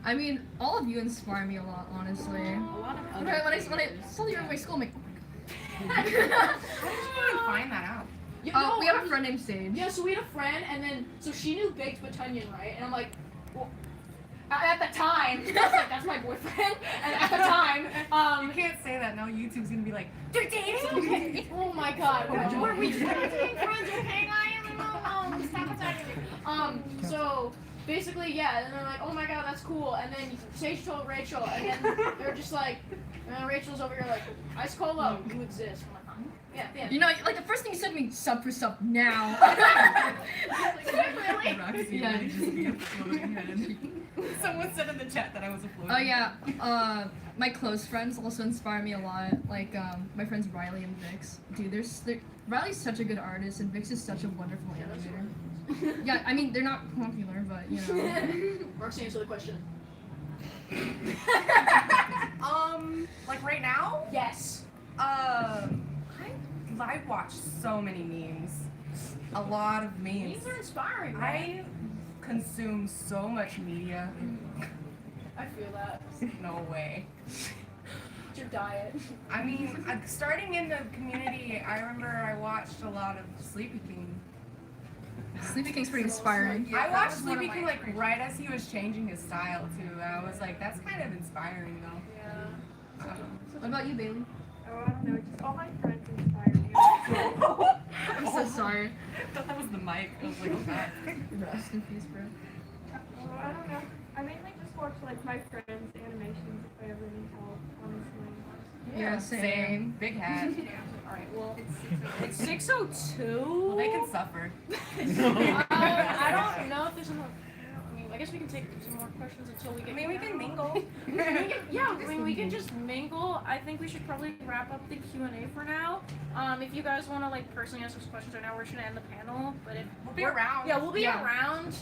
I mean, all of you inspire me a lot, honestly. A lot of When I saw you in my school, I'm like, How did you even find that out? we have a friend named Sage. Yeah, so we had a friend, and then, so she knew Baked Batunyan, right? And I'm like, well, at the time, I was like, that's my boyfriend. And at the time, You can't say that now. YouTube's gonna be like, they're dating? Okay. Oh my god. What are we trying to be friends, okay, guys? Stop attacking me. So, basically, yeah, and they're like, oh my god, that's cool. And then Sage told Rachel, and then they're just like, Rachel's over here like, Ice Cola, you exist. I'm like, huh? Yeah. You know, like the first thing you said to me, sub for sub now. Really? Roxxie, Yeah. just be a floating head. Someone said in the chat that I was a floating Oh yeah, my close friends also inspire me a lot. Like my friends Riley and Vix. Dude, Riley's such a good artist, and Vix is such a wonderful animator. Yeah, I mean they're not popular, but you know. Roxxie, answer the question. Like right now? Yes. I watch so many memes. A lot of memes. Memes are inspiring, I right? consume so much media. I feel that. No way. It's your diet. I mean, starting in the community, I remember I watched a lot of Sleepy King. Sleepy King's pretty inspiring. I watched Sleepy King like right as he was changing his style too. I was like, that's kind of inspiring though. Yeah. What about you, Bailey? Oh, I don't know. Just all my friends inspire me. I'm so sorry. I thought that was the mic. I was like, okay. Rest in peace, bro. Well, I don't know. I mainly just watch like my friends' animations if I ever need help, honestly. Yeah, same. Big hat. Alright, well, it's 6:02. Well, they can suffer. I don't know if there's enough. I mean, I guess we can take some more questions until we get. I mean, we can mingle. We can just mingle. I think we should probably wrap up the Q&A for now. If you guys want to like personally ask us questions right now, we're just gonna end the panel. But if We'll be around. Yeah, we'll be around.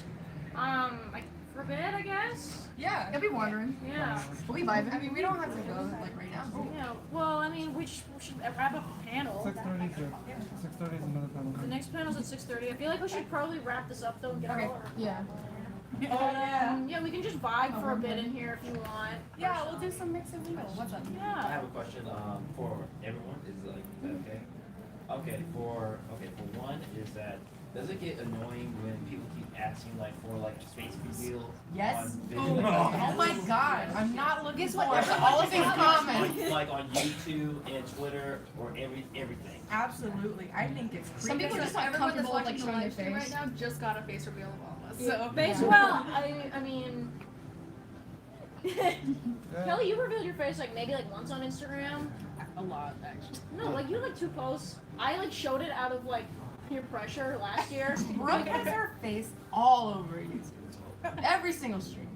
Like for a bit, I guess. Yeah. I'll be wandering. Yeah. We'll be vibing. I mean, we don't have to go like right now. Yeah. Well, I mean, we should wrap up the panel. 6:30 is 6:30 is another panel. The next panel's at 6:30. I feel like we should probably wrap this up though and get Okay. over. Yeah. Yeah, we can just vibe for a bit in here if you want. Yeah, we'll do some mix and mingle. What's up? I Yeah. have a question for everyone. Is like that okay? Okay, for one is that does it get annoying when people keep asking like for like a space reveal Yes. on video? Oh my god, I'm not looking Guess for what? it. All of it's common. Like on YouTube and Twitter or everything. Absolutely. I think it's Some people just aren't Everyone that's comfortable with like watching the showing their live stream right face. now just got a face reveal of all of us. So Face. Well, I mean, Kelly, you revealed your face like maybe like once on Instagram. a lot actually. No, like you had like 2 posts. I like showed it out of like peer pressure last year. Brooke has her face all over YouTube. Every single stream.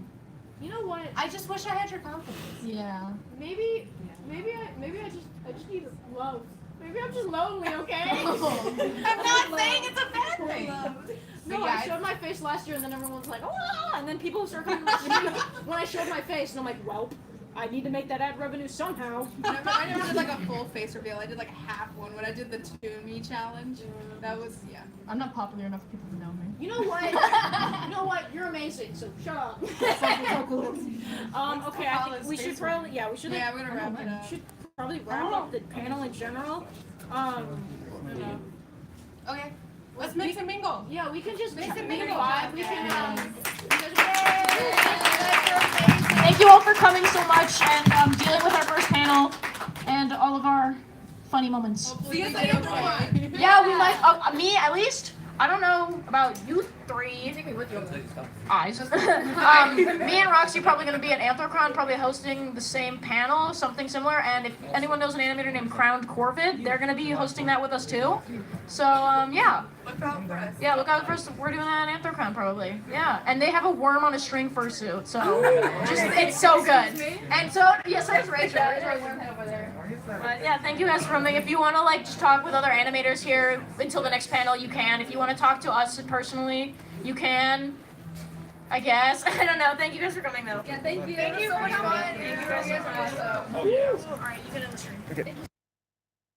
You know what? I just wish I had your confidence. Yeah. Maybe I just need love. Maybe I'm just lonely, okay? I'm not saying it's a bad thing. No, I showed my face last year and then everyone's like, oh, and then people start coming to me when I showed my face and I'm like, well, I need to make that ad revenue somehow. I never did like a full face reveal. I did like a half one when I did the To Me challenge. That was I'm not popular enough for people to know me. You know what? You know what? You're amazing, so shut up. Okay, I think we should probably, we should. Yeah, we're gonna wrap it up. Should probably wrap up the panel in general. Okay. Let's mix and mingle. Yeah, we can just Mix and we can mingle. vibe. We can. Thank you all for coming so much and dealing with our first panel and all of our funny moments. See us at number one. Yeah, we might. Me at least. I don't know about you three. Take me with you. Eyes. Me and Roxxie probably going to be at Anthrocon, probably hosting the same panel, something similar. And if anyone knows an animator named Crowned Corvid, they're going to be hosting that with us too. So yeah. Look out for us. Yeah, look out for us. We're doing that at Anthrocon probably. Yeah, and they have a worm on a string fursuit, so just it's so good. And so yes, there's Rachel. There's our worm head over there. Yeah, thank you guys for coming. If you want to like just talk with other animators here until the next panel, you can. If you want to talk to us personally, you can. I guess. I don't know. Thank you guys for coming though. Yeah, thank you. Thank you for coming. Thank you guys so much. Oh yeah. All right, you get in the stream. Okay.